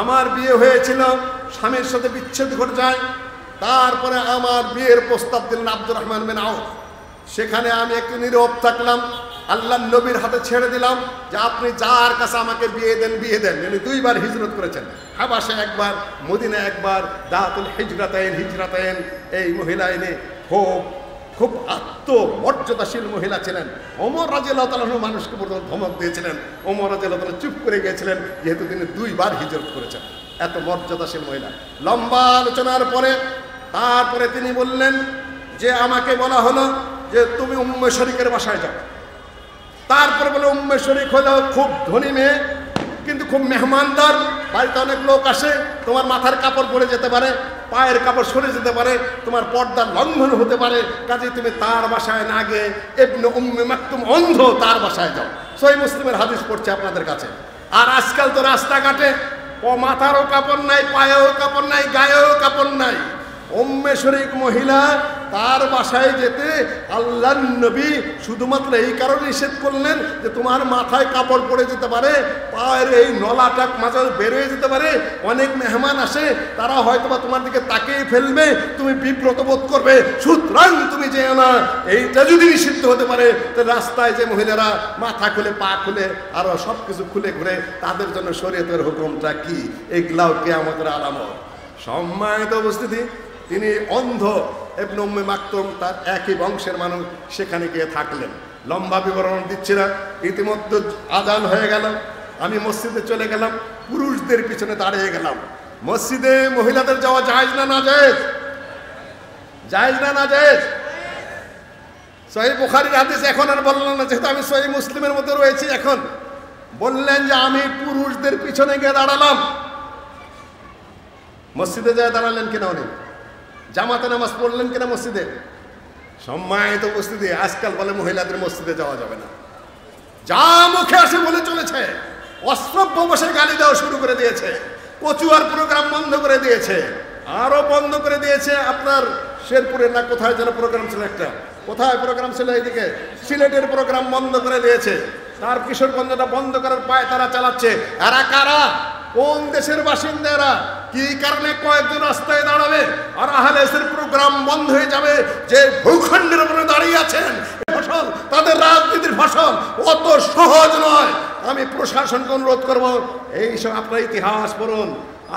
আমার বিয়ে হয়েছিল, স্বামীর সাথে বিচ্ছেদ ঘটে যায়। তারপরে আমার বিয়ের প্রস্তাব দিলেন আব্দুর রহমান বিন আউফ। সেখানে আমি একটু নীরব থাকলাম। আল্লাহ নবীর হাতে ছেড়ে দিলাম যে আপনি যার কাছে আমাকে বিয়ে দেন। উনি 2 বার হিজরত করেছেন, হাবাশে 1 বার, মদিনা 1 বার। দাতুল হিজরাতাইন এই মহিলা এনে খুব আত্মমর্যাদাশীল মহিলা ছিলেন। ওমর রাদিয়াল্লাহু তাআলা মানুষকে ধমক দিয়েছিলেন। ওমর রাদিয়াল্লাহু তাআলা চুপ করে গিয়েছিলেন, যেহেতু তিনি 2 বার হিজরত করেছেন। এত মর্যাদাশীল মহিলা। লম্বা আলোচনার পরে তারপরে তিনি বললেন যে আমাকে বলা হলো যে তুমি উম্মে শরীকের বাসায় যাও। তারপরে বলে উম্মে শরীক হলো খুব ধনী মেয়ে, কিন্তু খুব মেহমানদার, বাড়িতে অনেক লোক আসে, তোমার মাথার কাপড় পরে যেতে পারে, পায়ের কাপড় সরে যেতে পারে, তোমার পর্দার লঙ্ঘন হতে পারে, কাজে তুমি তার বাসায় না গিয়ে ইবনে উম্মে মাকতুম অন্ধ তার বাসায় যাও। সহিহ মুসলিমের হাদিস পড়ছে আপনাদের কাছে। আর আজকাল তো রাস্তাঘাটে মাথারও কাপড় নাই, পায়েও কাপড় নাই, গায়েও কাপড় নাই। উম্মে শরীক মহিলা তার বাসায় যেতে আল্লাহর নবী শুধুমাত্র এই কারণে নিষেধ করলেন যে তোমার মাথায় কাপড় পরে যেতে পারে, পায়ের এই নলাটা মাঝে বেরোয় যেতে পারে, অনেক মেহমান আসে, তারা হয়তো বা তোমার দিকে তাকিয়ে ফেলবে, তুমি বিব্রত বোধ করবে, সুতরাং তুমি যেও না। এইটা যদি নিষিদ্ধ হতে পারে তাহলে রাস্তায় যে মহিলারা মাথা খুলে, পা খুলে, আরো সব কিছু খুলে ঘুরে, তাদের জন্য শরীয়তের হুকুমটা কি? এগুলাও কিয়ামতের আলামত। সম্মানিত উপস্থিতি, তিনি অন্ধ ইবনে উম্মে মাকতুম তার একই বংশের মানুষ সেখানে গিয়ে থাকলেন। লম্বা বিবরণ দিচ্ছি না, ইতিমধ্যে আজান হয়ে গেল। আমি মসজিদে চলে গেলাম, পুরুষদের পিছনে দাঁড়িয়ে গেলাম। মসজিদে মহিলাদের যাওয়া জায়েজ না না জায়েজ? জায়েজ না না জায়েজ? সহিহ বুখারীর হাদিস এখন আর বললাম না, যেহেতু আমি সহিহ মুসলিমের মধ্যে রয়েছি। এখন বললেন যে আমি পুরুষদের পিছনে গিয়ে দাঁড়ালাম। মসজিদে যায় দাঁড়ালেন কিনা উনি? জামাতে নামাজ পড়লেন কিনা মসজিদে? সম্মানিত উপস্থিতি, আজকাল বলে মহিলাদের মসজিদে যাওয়া যাবে না, যা মুখে আসে বলে চলেছে। অশ্রব্য বসে গালি দেওয়া শুরু করে দিয়েছে, কচুয়ার প্রোগ্রাম বন্ধ করে দিয়েছে, আরো বন্ধ করে দিয়েছে আপনার শেরপুরে না কোথায় যেন প্রোগ্রাম ছিল একটা, কোথায় প্রোগ্রাম ছিল এইদিকে সিলেটের প্রোগ্রাম বন্ধ করে দিয়েছে। তার কিশোরগঞ্জটা বন্ধ করার পায় তারা চালাচ্ছে। এরা কারা? কোন দেশের বাসিন্দারা? কি কারণে কয়েকজন রাস্তায় দাঁড়াবে আর আহলে হাদিসের প্রোগ্রাম বন্ধ হয়ে যাবে? যে ভূখণ্ডের উপরে দাঁড়িয়ে আছেন, ফসল তাদের রাজনীতির ফসল অত সহজ নয়। আমি প্রশাসনকে অনুরোধ করব, এইসব আপনার ইতিহাস পড়ুন।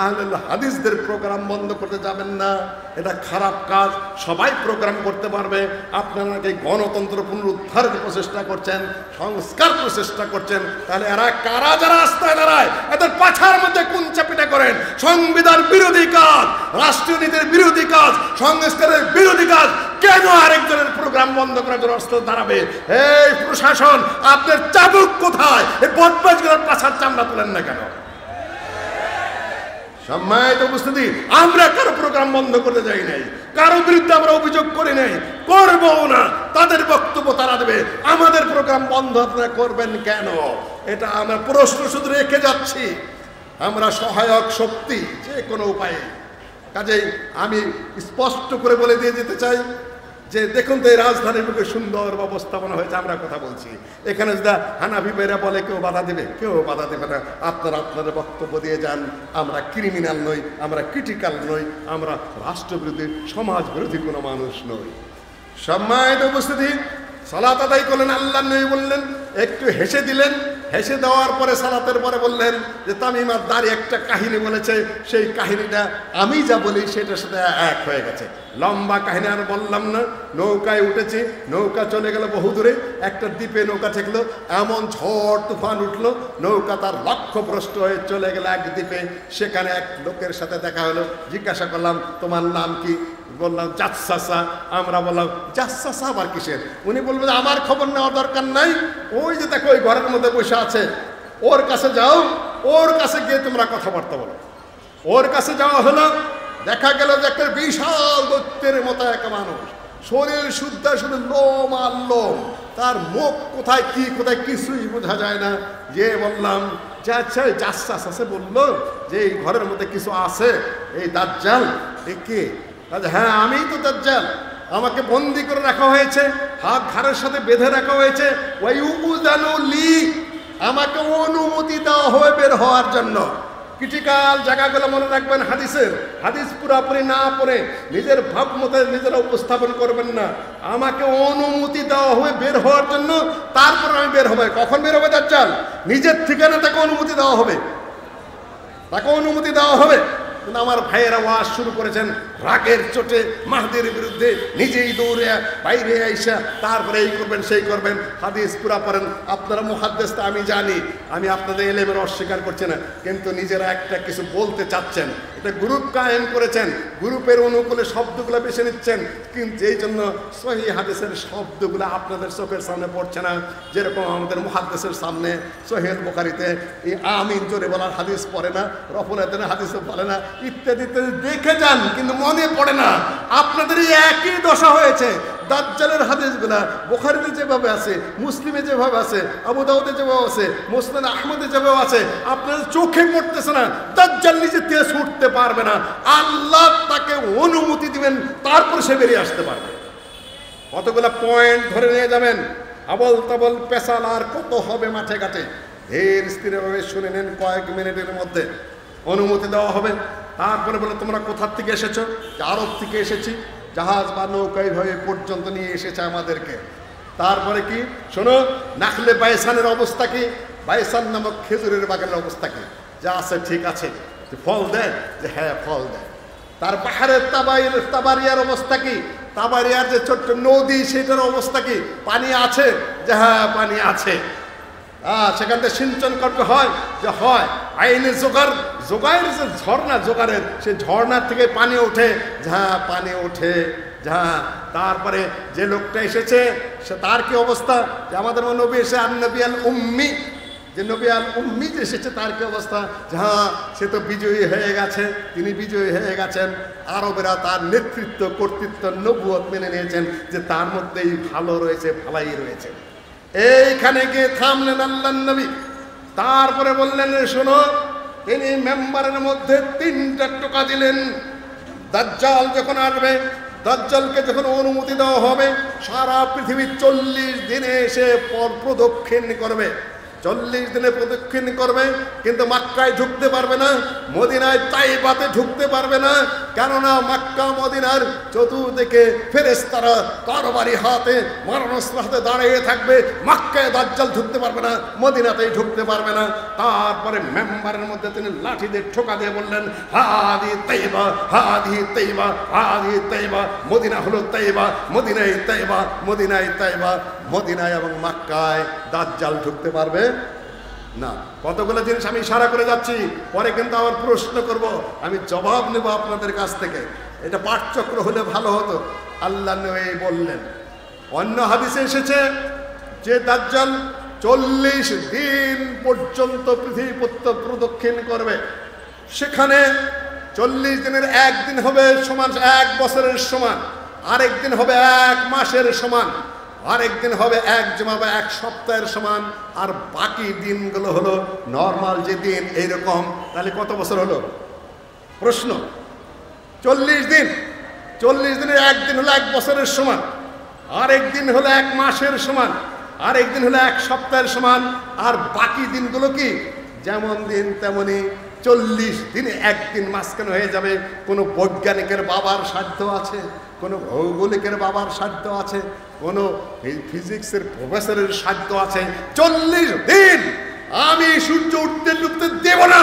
আহলে হাদিসদের প্রোগ্রাম বন্ধ করতে যাবেন না, এটা খারাপ কাজ। সবাই প্রোগ্রাম করতে পারবে। আপনারা কি গণতন্ত্র পুনরুদ্ধারের প্রচেষ্টা করছেন, সংস্কার প্রচেষ্টা করছেন, তাহলে এরা কারা যারা রাস্তায় দাঁড়ায় এদের পাছার মধ্যে কোন চাপিটা করেন? সংবিধান বিরোধী কাজ, রাষ্ট্রীয় নীতির বিরোধী কাজ, সংস্কারের বিরোধী কাজ, কেন আরেকজনের প্রোগ্রাম বন্ধ করার জন্য রাস্তায় দাঁড়াবে? এই প্রশাসন, আপনার চাবুক কোথায়? এই বদমাশগুলোর পাছার চামড়া তোলেন না কেন? সম্মানিত উপস্থিতি, আমরা কারো প্রোগ্রাম বন্ধ করতে যাই নাই, কারো বিরুদ্ধে আমরা অভিযোগ করি নাই, করবো না। তাদের বক্তব্য তারা দেবে, আমাদের প্রোগ্রাম বন্ধ আপনারা করবেন কেন? এটা আমরা প্রশ্ন শুধু রেখে যাচ্ছি। আমরা সহায়ক শক্তি যে কোনো উপায়ে। কাজেই আমি স্পষ্ট করে বলে দিয়ে যেতে চাই যে দেখুন তো এই রাজধানীর মুখে সুন্দর ব্যবস্থাপনা হয়েছে। আমরা কথা বলছি, এখানে যদি হানাফি ভাইরা বলে কেউ বাধা দেবে? কেউ বাধা দেবে না। আপনারা আপনাদের বক্তব্য দিয়ে যান। আমরা ক্রিমিনাল নই, আমরা ক্রিটিক্যাল নই, আমরা রাষ্ট্রবিরোধী সমাজ বিরোধী কোনো মানুষ নই। সম্মানিত উপস্থিতি, সালাত আদায় করলেন। আল্লাহর নবী বললেন, একটু হেসে দিলেন। হেসে দেওয়ার পরে সালাতের পরে বললেন যে তামিম আদ-দারি একটা কাহিনী বলেছে, সেই কাহিনীটা আমি যা বলি সেটার সাথে এক হয়ে গেছে। লম্বা কাহিনী আর বললাম না। নৌকায় উঠেছি, নৌকা চলে গেল বহু দূরে, একটা দ্বীপে নৌকা ঠেকলো, এমন ঝড় তুফান উঠলো, নৌকা তার লক্ষ্যভ্রষ্ট হয়ে চলে গেল এক দ্বীপে। সেখানে এক লোকের সাথে দেখা হলো, জিজ্ঞাসা করলাম তোমার নাম কি? বললাম জাসসা। আমরা বললাম জাসসা আবার কিসের? উনি বলবেন আমার খবর নেওয়ার দরকার নাই, ওই যে দেখো ওই ঘরের মধ্যে বসে আছে, ওর কাছে যাও, ওর কাছে গিয়ে তোমরা কথাবার্তা বলো। ওর কাছে যাওয়া হলো, দেখা গেল যে একটা বিশাল দৈত্যের মতো এক মানুষ, শরীর শুদ্ধ, শুধু লোম আর লোম, তার মুখ কোথায় কি কোথায় কিছুই বোঝা যায় না। যে বললাম যে আচ্ছা জাসসাস আছে, বললো যে এই ঘরের মধ্যে কিছু আছে, এই দাজ্জাল। এ কে? হ্যাঁ আমিই তো দাজ্জাল, আমাকে বন্দি করে রাখা হয়েছে, হাত ঘাড়ের সাথে বেঁধে রাখা হয়েছে, ওই উযানু লি, আমাকে অনুমতি দেওয়া হবে বের হওয়ার জন্য। ক্রিটিক্যাল জায়গাগুলো মনে রাখবেন হাদিসের। হাদিস পুরাপুরি না পড়ে নিজের ভাবমতে নিজেরা উপস্থাপন করবেন না। আমাকে অনুমতি দেওয়া হবে বের হওয়ার জন্য, তারপর আমি বের হবে। কখন বের হবে দাজ্জাল? নিজের ঠিকানা তাকে অনুমতি দেওয়া হবে, তাকে অনুমতি দেওয়া হবে। কিন্তু আমার ভাইয়েরা ওয়াজ শুরু করেছেন, রাগের চোটে মাহদির বিরুদ্ধে নিজেই দৌড়ে বাইরে আইসা তারপরে এই করবেন সেই করবেন। হাদিস পুরা পড়েন, আপনারা মুহাদ্দিস, আমি জানি, আমি আপনাদের এলেমের অস্বীকার করছি না, কিন্তু নিজেরা একটা কিছু বলতে চাচ্ছেন, এটা গ্রুপ কায়েম করেছেন, গ্রুপের অনুকূলে শব্দগুলো বেছে নিচ্ছেন, কিন্তু এই জন্য সহিহ হাদিসের শব্দগুলো আপনাদের চোখের সামনে পড়ছে না। যেরকম আমাদের মুহাদ্দিসের সামনে সহিহ বুখারীতে এই আমিন জোরে বলার হাদিস পড়ে না, রফুল ইয়াদাইন হাদিসও বলে না, ইত্যাদি ইত্যাদি দেখে যান, কিন্তু মনে পড়ে না। আপনাদের এই একই দশা হয়েছে। দাজ্জালের হাদিসগুলা বুখারীতে যেভাবে আছে, মুসলিমে যেভাবে আছে, আবু দাউদে যেভাবে আছে, মুসনাদ আহমদে যেভাবে আছে, আপনাদের চোখে পড়তেছে না। দাজ্জাল নিজে থেকে ছুটতে পারবে না, আল্লাহ তাকে অনুমতি দিবেন, তারপর সে বেরিয়ে আসতে পারবে। কতগুলা পয়েন্ট ধরে নিয়ে যাবেন, আবল তাবল পেশাল আর কত হবে মাঠে ঘাটে। ধীর স্থিরভাবে শুনে নেন, কয়েক মিনিটের মধ্যে অনুমতি দেওয়া হবে। তারপরে বলে তোমরা কোথার থেকে এসেছো? আরব থেকে এসেছি, জাহাজ বা নৌকায় ভাবে পর্যন্ত নিয়ে এসেছে আমাদেরকে। তারপরে কি শোনো, নাখলে বাইসানের অবস্থা কি? বাইসান নামক খেজুরের বাগানের অবস্থা কি? যা আছে ঠিক আছে, যে ফল দেয়, যে হ্যাঁ ফল দেয়। তার পাহাড়ের তাবারিয়ার অবস্থা কি? তাবারিয়ার যে ছোট্ট নদী, সেটার অবস্থা কি? পানি আছে, যে হ্যাঁ পানি আছে। সেখান থেকে সিঞ্চন করতে হয়, যে হয়। আইনে জোগাড়ের যে ঝর্ণা, জোগাড়ের সেই ঝর্ণার থেকে পানি ওঠে, হ্যাঁ পানি ওঠে, হ্যাঁ। তারপরে যে লোকটা এসেছে সে তার কি অবস্থা? যে আমাদের নবী এসে নবী আল উম্মি, যে নবী আল উম্মি যে এসেছে তার কি অবস্থা? হ্যাঁ সে তো বিজয়ী হয়ে গেছে, তিনি বিজয়ী হয়ে গেছেন। আরবেরা তার নেতৃত্ব, কর্তৃত্ব, নবুয়ত মেনে নিয়েছেন, যে তার মধ্যেই ভালো রয়েছে, ভালাই রয়েছে। এইখানে গিয়ে থামলেন আল্লাহর নবী। তারপরে বললেন, শোনো, তিনি মেম্বারের মধ্যে 3টা টোকা দিলেন। দাজ্জাল যখন আসবে, দাজ্জালকে যখন অনুমতি দেওয়া হবে, সারা পৃথিবী 40 দিনে এসে প্রদক্ষিণ করবে। 40 দিনে প্রদক্ষিণ করবে, কিন্তু মক্কায় ঢুকতে পারবে না, মদিনায় তাইবাতে ঢুকতে পারবে না। কেননা মক্কা মদিনার চতুর্দিকে ফেরেশতারা তরবারি হাতে, মারণাস্ত্র হাতে দাঁড়িয়ে থাকবে। মক্কায় দাজ্জাল ঢুকতে পারবে না, মদিনাতেই ঢুকতে পারবে না। তারপরে মেম্বারের মধ্যে তিনি লাঠি দিয়ে ঠোকা দিয়ে বললেন, হাদি তাইবা, হাদি তাইবা, হাদি তাইবা। মদিনা হলো তাইবা, মদিনায় তাইবা, মদিনায় তাইবা। মদিনায় এবং মক্কায় দাজ্জাল ঢুকতে পারবে না। কতগুলো জিনিস আমি ইশারা করে যাচ্ছি, পরে কিন্তু আবার প্রশ্ন করব, আমি জবাব নেব আপনাদের কাছ থেকে। এটা পাঠচক্র হলে ভালো হতো। আল্লাহ নবী বললেন, অন্য হাদিসে এসেছে যে দাজ্জাল 40 দিন পর্যন্ত পৃথিবী প্রদক্ষিণ করবে। সেখানে 40 দিনের একদিন হবে সমান 1 বছরের সমান, আরেক দিন হবে 1 মাসের সমান, আরেকদিন হবে 1 জুমা বা 1 সপ্তাহের সমান, আর বাকি দিনগুলো হলো নর্মাল যে দিন এইরকম। তাহলে কত বছর হলো? প্রশ্ন। 40 দিন, 40 দিনের একদিন হলো 1 বছরের সমান, আরেক দিন হলো 1 মাসের সমান, আরেক দিন হলো 1 সপ্তাহের সমান, আর বাকি দিনগুলো কি? যেমন দিন তেমনই। 40 দিনে একদিন মাঝখানে হয়ে যাবে। কোনো বৈজ্ঞানিকের বাবার সাধ্য আছে, কোনো ভৌগোলিকের বাবার সাধ্য আছে, কোনো ফিজিক্সের প্রফেসরের সাধ্য আছে? 40 দিন আমি সূর্য উঠতে ডুবতে দেব না।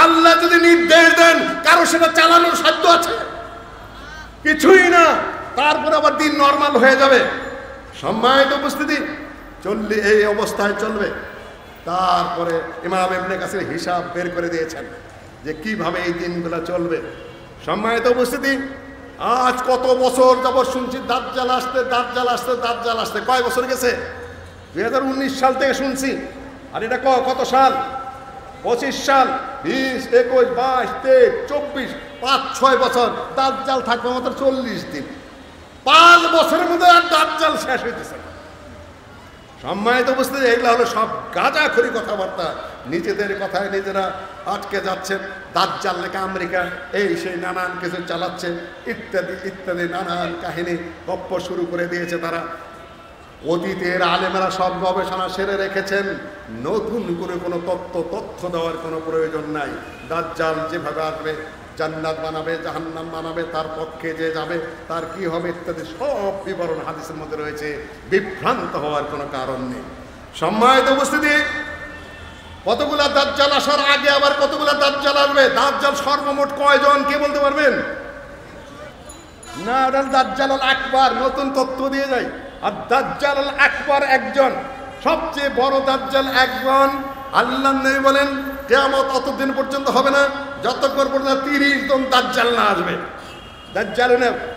আল্লাহ যদি নির্দেশ দেন, কারো সেটা চালানোর সাধ্য আছে? কিছুই না। তারপর আবার দিন নর্মাল হয়ে যাবে। সম্মানিত উপস্থিতি, 40 এই অবস্থায় চলবে। তারপরে ইমাম ইবনে কাসির হিসাব বের করে দিয়েছেন যে কিভাবে এই দিনগুলো চলবে। সম্মানিত উপস্থিতি, আজ কত বছর যাবত শুনছি দাজ্জাল আসতে, দাজ্জাল আসতে, দাজ্জাল আসতে। কয় বছর গেছে? 2019 সাল থেকে শুনছি। আর এটা কত সাল? 25 সাল, 20, 21, 22, 23, 24, 5-6 বছর দাজ্জাল থাকবে মাত্র 40 দিন। 5 বছরের মধ্যে আর দাজ্জাল শেষ হইতেছে। সম্মানিত উপস্থিতি, এগুলো হলো সব গাঁজাখড়ি কথাবার্তা। নিজেদের কথায় নিজেরা আটকে যাচ্ছেন। দাজ্জাল লেখা আমেরিকা এই সেই নানান কিছু চালাচ্ছে, ইত্যাদি ইত্যাদি নানান কাহিনী গপ্প শুরু করে দিয়েছে তারা। অতীতের আলেমেরা সব গবেষণা সেরে রেখেছেন, নতুন করে কোনো তথ্য দেওয়ার কোনো প্রয়োজন নাই। দাজ্জাল যেভাবে আসবে, জান্নাত বানাবে, জাহান্নাম বানাবে, তার পক্ষে যে যাবে তার কি হবে ইত্যাদি সব বিবরণ হাদিসের মধ্যে রয়েছে। বিভ্রান্ত হওয়ার কোনো কারণ নেই। সম্মানিত উপস্থিতি, কতগুলা দাজ্জাল আসার আগে আবার কতগুলা দাজ্জাল আসবে? দাজ্জাল সর্বমোট কয়জন কে বলতে পারবেন? না, ওটা দাজ্জালুল আকবার, নতুন তথ্য দিয়ে যায়। আর দাজ্জালুল আকবার একজন, সবচেয়ে বড় দাজ্জাল একজন। আল্লাহর নবী বলেন কিয়ামত অতদিন পর্যন্ত হবে না যতক্ষণ পর্যন্ত 30 জন দাজ্জাল না আসবে। দাজ্জাল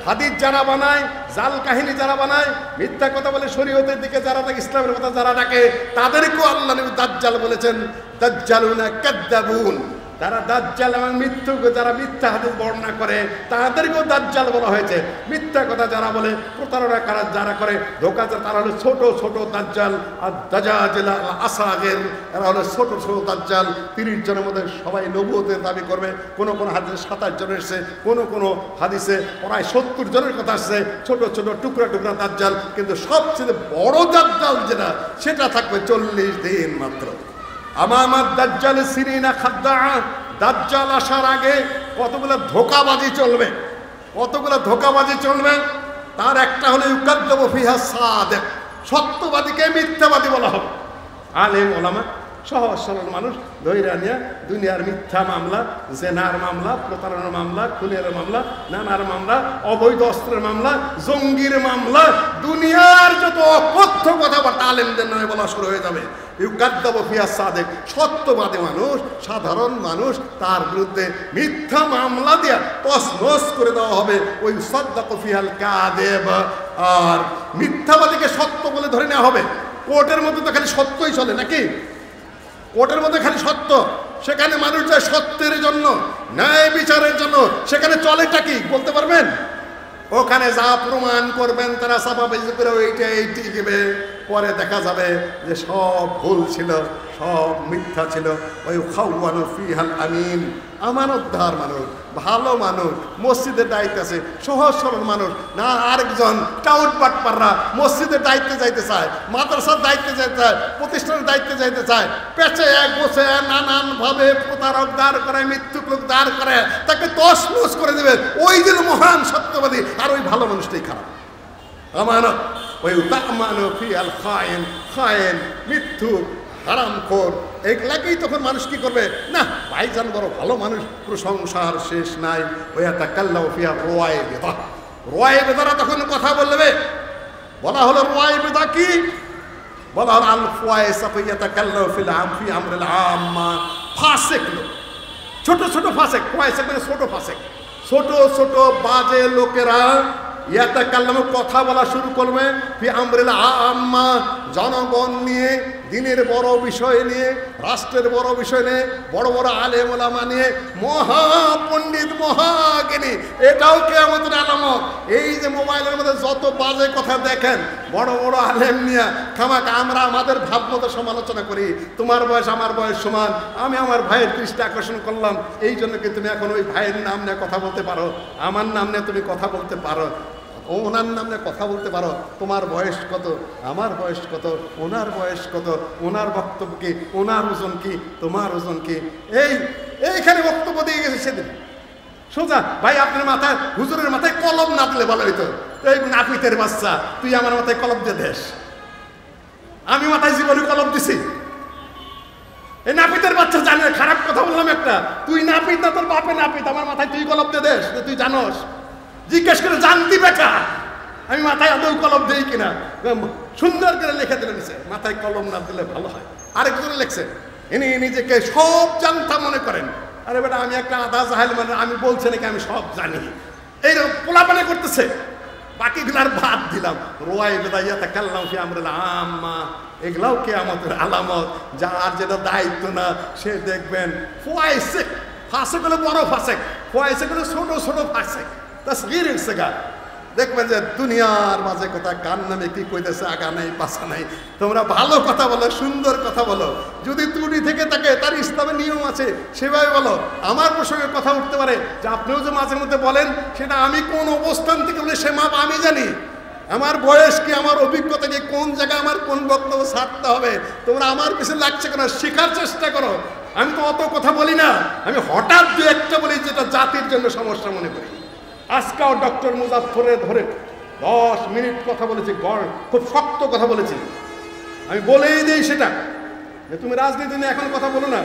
হাদিস যারা বানায়, জাল কাহিনী যারা বানায়, মিথ্যা কথা বলে, শরীয়তের দিকে যারা ডাকে, ইসলামের কথা যারা ডাকে, তাদেরকেও আল্লাহ নবী দাজ্জাল বলেছেন। দাজ্জালুনা কাযযাবুন, তারা দাজ্জাল এবং মিথ্যুক, যারা মিথ্যা হাদিস বর্ণনা করে তাদেরকেও দাজ্জাল বলা হয়েছে। মিথ্যা কথা যারা বলে, প্রতারণা যারা করে, ধোঁকা তারা হলো ছোট ছোট দাজ্জাল। আর দাজাজিলা আসাগের, এরা হলো ছোট ছোট দাজ্জাল। 30 জনের মধ্যে সবাই নবুয়তের দাবি করবে। কোনো কোনো হাদিসে 27 জন এসেছে, কোনো কোনো হাদিসে প্রায় 70 জনের কথা আসছে। ছোট ছোট টুকরা টুকরা দাজ্জাল, কিন্তু সবচেয়ে বড় দাজ্জাল যেটা, সেটা থাকবে 40 দিন মাত্র। আমার দাজ্জাল সিরিনা খাদ্দা, দাজ্জাল আসার আগে কতগুলো ধোঁকাবাজি চলবে, কতগুলো ধোঁকাবাজি চলবে। তার একটা হলো ইউকাদ্দাবু ফিহা সাদিক, সত্যবাদীকে মিথ্যাবাদী বলা হবে। আলেম ওলামা, সহজ সরল মানুষ ধৈর্য নিয়ে দুনিয়ার মিথ্যা মামলা, জেনার মামলা, প্রতারণার মামলা, খুনের মামলা, নানার মামলা, অবৈধ অস্ত্রের মামলা, জঙ্গির মামলা, দুনিয়ার যত অকথ্য কথাবার্তা আলেমদের নামে বলা শুরু হয়ে যাবে। ইউকাদ্দাবু ফিহা সাদিক, সত্যবাদী মানুষ, সাধারণ মানুষ, তার বিরুদ্ধে মিথ্যা মামলা দিয়া তছনছ করে দেওয়া হবে। ওই সাদ্দাকু ফিহাল কাযিব, আর মিথ্যাবাদীকে সত্য বলে ধরে নেওয়া হবে। কোর্টের মধ্যে তো খালি সত্যই চলে নাকি? কোর্টের মধ্যে খালি সত্য, সেখানে মানুষ যায় সত্যের জন্য, ন্যায় বিচারের জন্য। সেখানে চলেটা কি বলতে পারবেন? ওখানে যা প্রমাণ করবেন তারা সাফাবাজি করে এইটাই টিকবে, পরে দেখা যাবে যে সব ভুল ছিল, সব মিথ্যা ছিল। ওই খাওয়ানো ফিহাল আমিন, আমানতদার মানুষ, ভালো মানুষ, মসজিদের দায়িত্ব আছে, সহজ সরল মানুষ না। আরেকজন টাউট বাটপাররা মসজিদের দায়িত্বে যাইতে চায়, মাদ্রাসার দায়িত্বে যাইতে চায়, প্রতিষ্ঠানের দায়িত্বে যাইতে চায়, পেছে এক বসে নানানভাবে প্রতারক দাঁড় করে, মৃত্যুক লোক দাঁড় করে, তাকে তছনছ করে দেবে। ওই দিন মহান সত্যবাদী, আর ওই ভালো মানুষটাই খারাপ। আমানত ওই তামানু ফিয়াল খায়েন, খায়েন মিথ্যুক, হারামখোর, এগুলাকেই তখন মানুষ কি করবে? না, ভাইজান বড় ভালো মানুষ, প্রশংসার শেষ নাই। ওই একটা কাল্লাও ফিয়া রোয়ায় বেদা, রোয়ায় বেদারা তখন কথা বলবে। বলা হলো রোয়ায় বেদা কি? বলা হলো আল ফুয়াইসা ফিয়াতা কাল্লাও ফিল আমফি আমরিল আম্মা, ফাসিক লোক, ছোট ছোট ফাসিক, ফুয়াইসা মানে ছোট ফাসিক, ছোট ছোট বাজে লোকেরা ইয়াতা কাল্লামে কথা বলা শুরু করবে ফি আমরিল আম্মা, জনগণ নিয়ে, দিনের বড় বিষয় নিয়ে, রাষ্ট্রের বড় বিষয় নিয়ে, বড় বড় আলেম ওলামা নিয়ে, মহাপণ্ডিত মহাজ্ঞানী। এটাও কিয়ামতের আলামত। এই যে মোবাইলের মধ্যে যত বাজে কথা দেখেন, বড় বড় আলেম নিয়ে খামাকা আমরা আমাদের ভাবমতো সমালোচনা করি। তোমার বয়স আমার বয়স সমান, আমি আমার ভাইয়ের দৃষ্টি আকর্ষণ করলাম, এই জন্য কি তুমি এখন ওই ভাইয়ের নাম নিয়ে কথা বলতে পারো? আমার নাম নিয়ে তুমি কথা বলতে পারো? ওনার নাম নিয়ে কথা বলতে পারো? তোমার বয়স কত, আমার বয়স কত, ওনার বয়স কত, ওনার বক্তব্য কি, ওনার ওজন কি, তোমার ওজন কি? এইখানে বক্তব্য দিয়ে গেছে সেদিন সোজা। ভাই আপনার মাথায়, হুজুরের মাথায় কলম না দিলে ভালো হইতো। এই নাপিতের বাচ্চা, তুই আমার মাথায় কলম দিয়ে দেশ। আমি মাথায় জীবনে কলম দিছি? এই নাপিতের বাচ্চা জানে, খারাপ কথা বললাম একটা। তুই নাপিত না, তোর বাপে নাপিত, আমার মাথায় তুই কলম দিয়ে দেশ, তুই জানোস? জিজ্ঞেস করে জানতি বেটা আমি মাথায় আদৌ কলম দিই কিনা। সুন্দর করে লিখে দিলে নিচে, মাথায় কলম না দিলে ভালো হয়। আরেকজনে লিখছে, ইনি নিজেকে সব জানতা মনে করেন। আরে বেটা, আমি একটা আধা জাহেল, মানে আমি বলছি নাকি আমি সব জানি? এইরকম পোলাপানে করতেছে। বাকিগুলার বাদ দিলাম। রোয়াই বেদাইয়াতা কাল্লাম ফি আমরিল আম্মা, এগুলাও কিয়ামতের আলামত। যার যেটা দায়িত্ব না সে দেখবেন ফাসিক, ফাসিক হলো বড় ফাসিক, ফাসিক হলো ছোট ছোট ফাসিক। তাসগীরের সেগা দেখবেন যে দুনিয়ার মাঝে কথা কান নামে কি কইতেছে, আগা নাই পাছা নাই। তোমরা ভালো কথা বলো, সুন্দর কথা বলো। যদি ত্রুটি থেকে থাকে, তার ইসলামের নিয়ম আছে, সেভাবে বলো। আমার প্রসঙ্গে কথা উঠতে পারে যে আপনিও যে মাঝে মধ্যে বলেন, সেটা আমি কোন অবস্থান থেকে বলে সে মাপ আমি জানি। আমার বয়স কি, আমার অভিজ্ঞতা কি, কোন জায়গায় আমার কোন বক্তব্য ছাড়তে হবে। তোমরা আমার পিছনে লাগছে কেন? শেখার চেষ্টা করো। আমি তো অত কথা বলি না, আমি হঠাৎ দু একটা বলি যেটা জাতির জন্য সমস্যা মনে করি। আজকাও ডক্টর মুজাফফরের ধরে 10 মিনিট কথা বলেছি, খুব শক্ত কথা বলেছি। আমি বলেই দিই সেটা, যে তুমি রাজনীতি নিয়ে এখন কথা বলো না।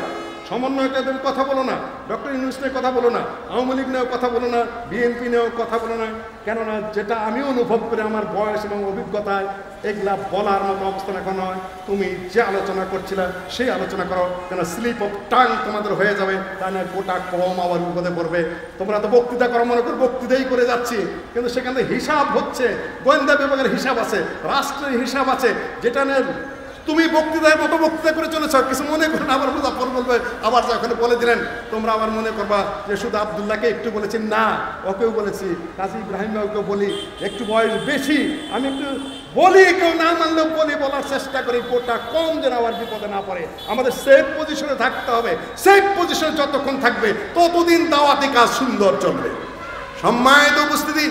সমন্বয়কদের কথা বলো না, ডক্টর ইউনূস নিয়ে কথা বলো না, আওয়ামী লীগ নিয়েও কথা বলো না, বিএনপি নিয়েও কথা বলো না। কেননা যেটা আমি অনুভব করি আমার বয়স এবং অভিজ্ঞতায়, এগুলা বলার মতো অবস্থা এখন নয়। তুমি যে আলোচনা করছিলে সেই আলোচনা করো, কেন স্লিপ অফ টাং তোমাদের হয়ে যাবে, তা না গোটা কম আবার বিপদে পড়বে। তোমরা তো বক্তৃতা করো, মনে করো বক্তৃতাই করে যাচ্ছি, কিন্তু সেখানে হিসাব হচ্ছে, গোয়েন্দা বিভাগের হিসাব আছে, রাষ্ট্রের হিসাব আছে, যেটা নিয়ে তুমি বক্তৃতার মতো বক্তৃতা করে চলেছ। কিছু মনে করেন আবার মুজাফফর বলবে, আবার যা ওখানে বলে দিলেন, তোমরা আবার মনে করবা যে শুধু আবদুল্লাহকে একটু বলেছি, না ওকেও বলেছি, কাজী ইব্রাহিম ওকেও বলি, একটু বয়স বেশি, আমি একটু বলি, কেউ না মানলেও বলি, বলার চেষ্টা করি, গোটা কম যেন আবার বিপদে না পড়ে। আমাদের সেফ পজিশনে থাকতে হবে। সেফ পজিশনে যতক্ষণ থাকবে ততদিন দাওয়াতি কাজ সুন্দর চলবে। সম্মানিত উপস্থিতি,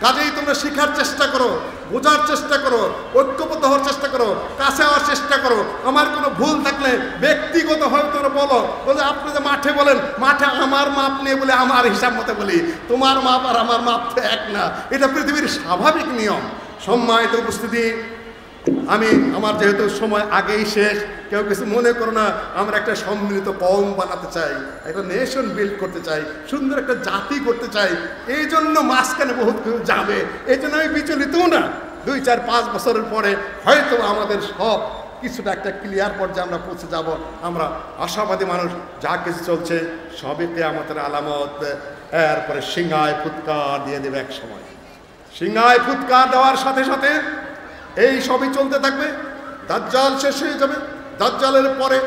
কাজেই তোমরা শেখার চেষ্টা করো, বোঝার চেষ্টা করো, ঐক্যবদ্ধ হওয়ার চেষ্টা করো, কাছে হওয়ার চেষ্টা করো। আমার কোনো ভুল থাকলে ব্যক্তিগতভাবে তোমরা বলো, বলে আপনি যে মাঠে বলেন, মাঠে আমার মাপ নিয়ে বলে আমার হিসাব মতো বলি, তোমার মাপ আর আমার মাপ তো এক না, এটা পৃথিবীর স্বাভাবিক নিয়ম। সম্মানিত উপস্থিতি, আমি আমার যেহেতু সময় আগেই শেষ, কেউ কিছু মনে করো না, আমরা একটা সম্মিলিত কম বানাতে চাই, একটা নেশন বিল্ড করতে চাই, সুন্দর একটা জাতি করতে চাই। এই জন্য মাঝখানে বহুত কিছু যাবে, এই জন্য আমি বিচলিতও না। 2, 4, 5 বছরের পরে হয়তো আমাদের সব কিছুটা একটা ক্লিয়ার পর্যায়ে আমরা পৌঁছে যাব। আমরা আশাবাদী মানুষ, যা কিছু চলছে সবই কিয়ামতের আলামত। এরপরে সিংহায় ফুৎকার দিয়ে দেবে এক সময়। সিংহায় ফুৎকার দেওয়ার সাথে সাথে এই সবই চলতে থাকবে। দাজ্জাল শেষ হয়ে যাবে, দাজ্জালের পরে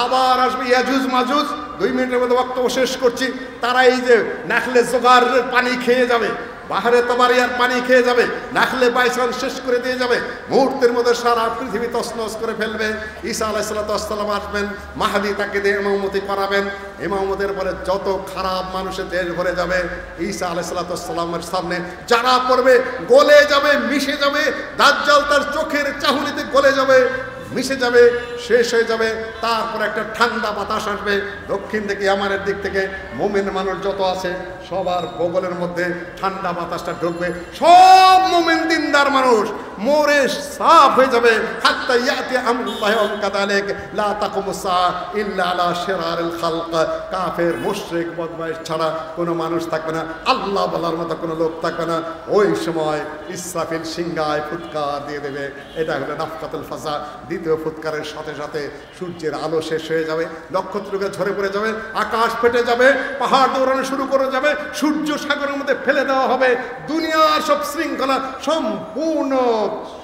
আবার আসবে ইয়াজুজ মাজুজ। 2 মিনিটের মধ্যে বক্তব্য শেষ করছি। তারা এই যে নাখলে জোগাড়ের পানি খেয়ে যাবে, বাহারে তবারিয়ার পানি খেয়ে যাবে, নাখলে বাইসাল শেষ করে দিয়ে যাবে, মুহূর্তের মধ্যে সারা পৃথিবী তছনছ করে ফেলবে। ঈসা আলাইহিসসালাম আসবেন, মাহদী তাকে দিয়ে ইমামতি করাবেন। ইমামতের পরে যত খারাপ মানুষের দেশ ভরে যাবে, ঈসা আলাইহিসসালামের সামনে যারা পড়বে গলে যাবে, মিশে যাবে। দাজ্জাল তার চোখের চাহনিতে গলে যাবে, মিশে যাবে, শেষ হয়ে যাবে। তারপর একটা ঠান্ডা বাতাস আসবে দক্ষিণ থেকে, আমাদের দিক থেকে। মুমিন মানুষ যত আছে সবার বগলের মধ্যে ঠান্ডা বাতাসটা ঢুকবে, সব মুমিন দিনদার মানুষ মরে সাফ হয়ে যাবে। হাত্তা ইয়াতি আমরুল্লাহি ওয়া কাযালিক লা তাকুমুস সাআ ইল্লা আলা শিরারিল খালক। কাফের, মুশরিক, বদমাইশ ছাড়া কোনো মানুষ থাকবে না, আল্লাহ বলার মতো কোনো লোক থাকবে না। ওই সময় ইসরাফিল সিংহায় ফুৎকার দিয়ে দেবে। এটা হলো নাফকাতুল ফাজা। দ্বিতীয় ফুৎকারের সাথে সাথে সূর্যের আলো শেষ হয়ে যাবে, নক্ষত্রকে ঝরে পড়ে যাবে, আকাশ ফেটে যাবে, পাহাড় দৌড়ানো শুরু করে যাবে, সূর্য সাগরের মধ্যে ফেলে দেওয়া হবে, দুনিয়ার সব শৃঙ্খলা সম্পূর্ণ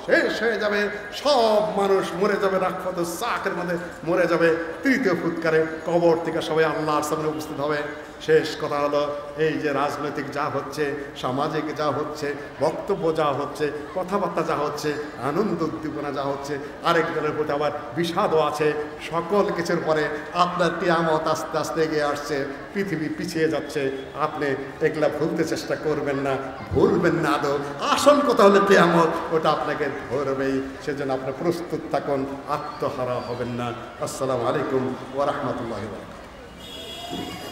শেষ হয়ে যাবে, সব মানুষ মরে যাবে, রাক্ষস চাকের মধ্যে মরে যাবে। তৃতীয় ফুৎকারে কবর থেকে সবাই আল্লাহর সামনে উপস্থিত হবে। শেষ কথা হলো, এই যে রাজনৈতিক যা হচ্ছে, সামাজিক যা হচ্ছে, বক্তব্য যা হচ্ছে, কথাবার্তা যা হচ্ছে, আনন্দ উদ্দীপনা যা হচ্ছে, আরেক দলের প্রতি আবার বিষাদও আছে। সকল কিছুর পরে আপনার কিয়ামত আস্তে আস্তে এগিয়ে আসছে, পৃথিবী পিছিয়ে যাচ্ছে। আপনি এগুলা ভুলতে চেষ্টা করবেন না, ভুলবেন না আদৌ। আসল কথা হলো কিয়ামত, ওটা আপনাকে ধরবেই। সেজন্য আপনি প্রস্তুত থাকুন, আত্মহারা হবেন না। আসসালামু আলাইকুম ওয়া রাহমাতুল্লাহি ওয়া বারাকাতুহু।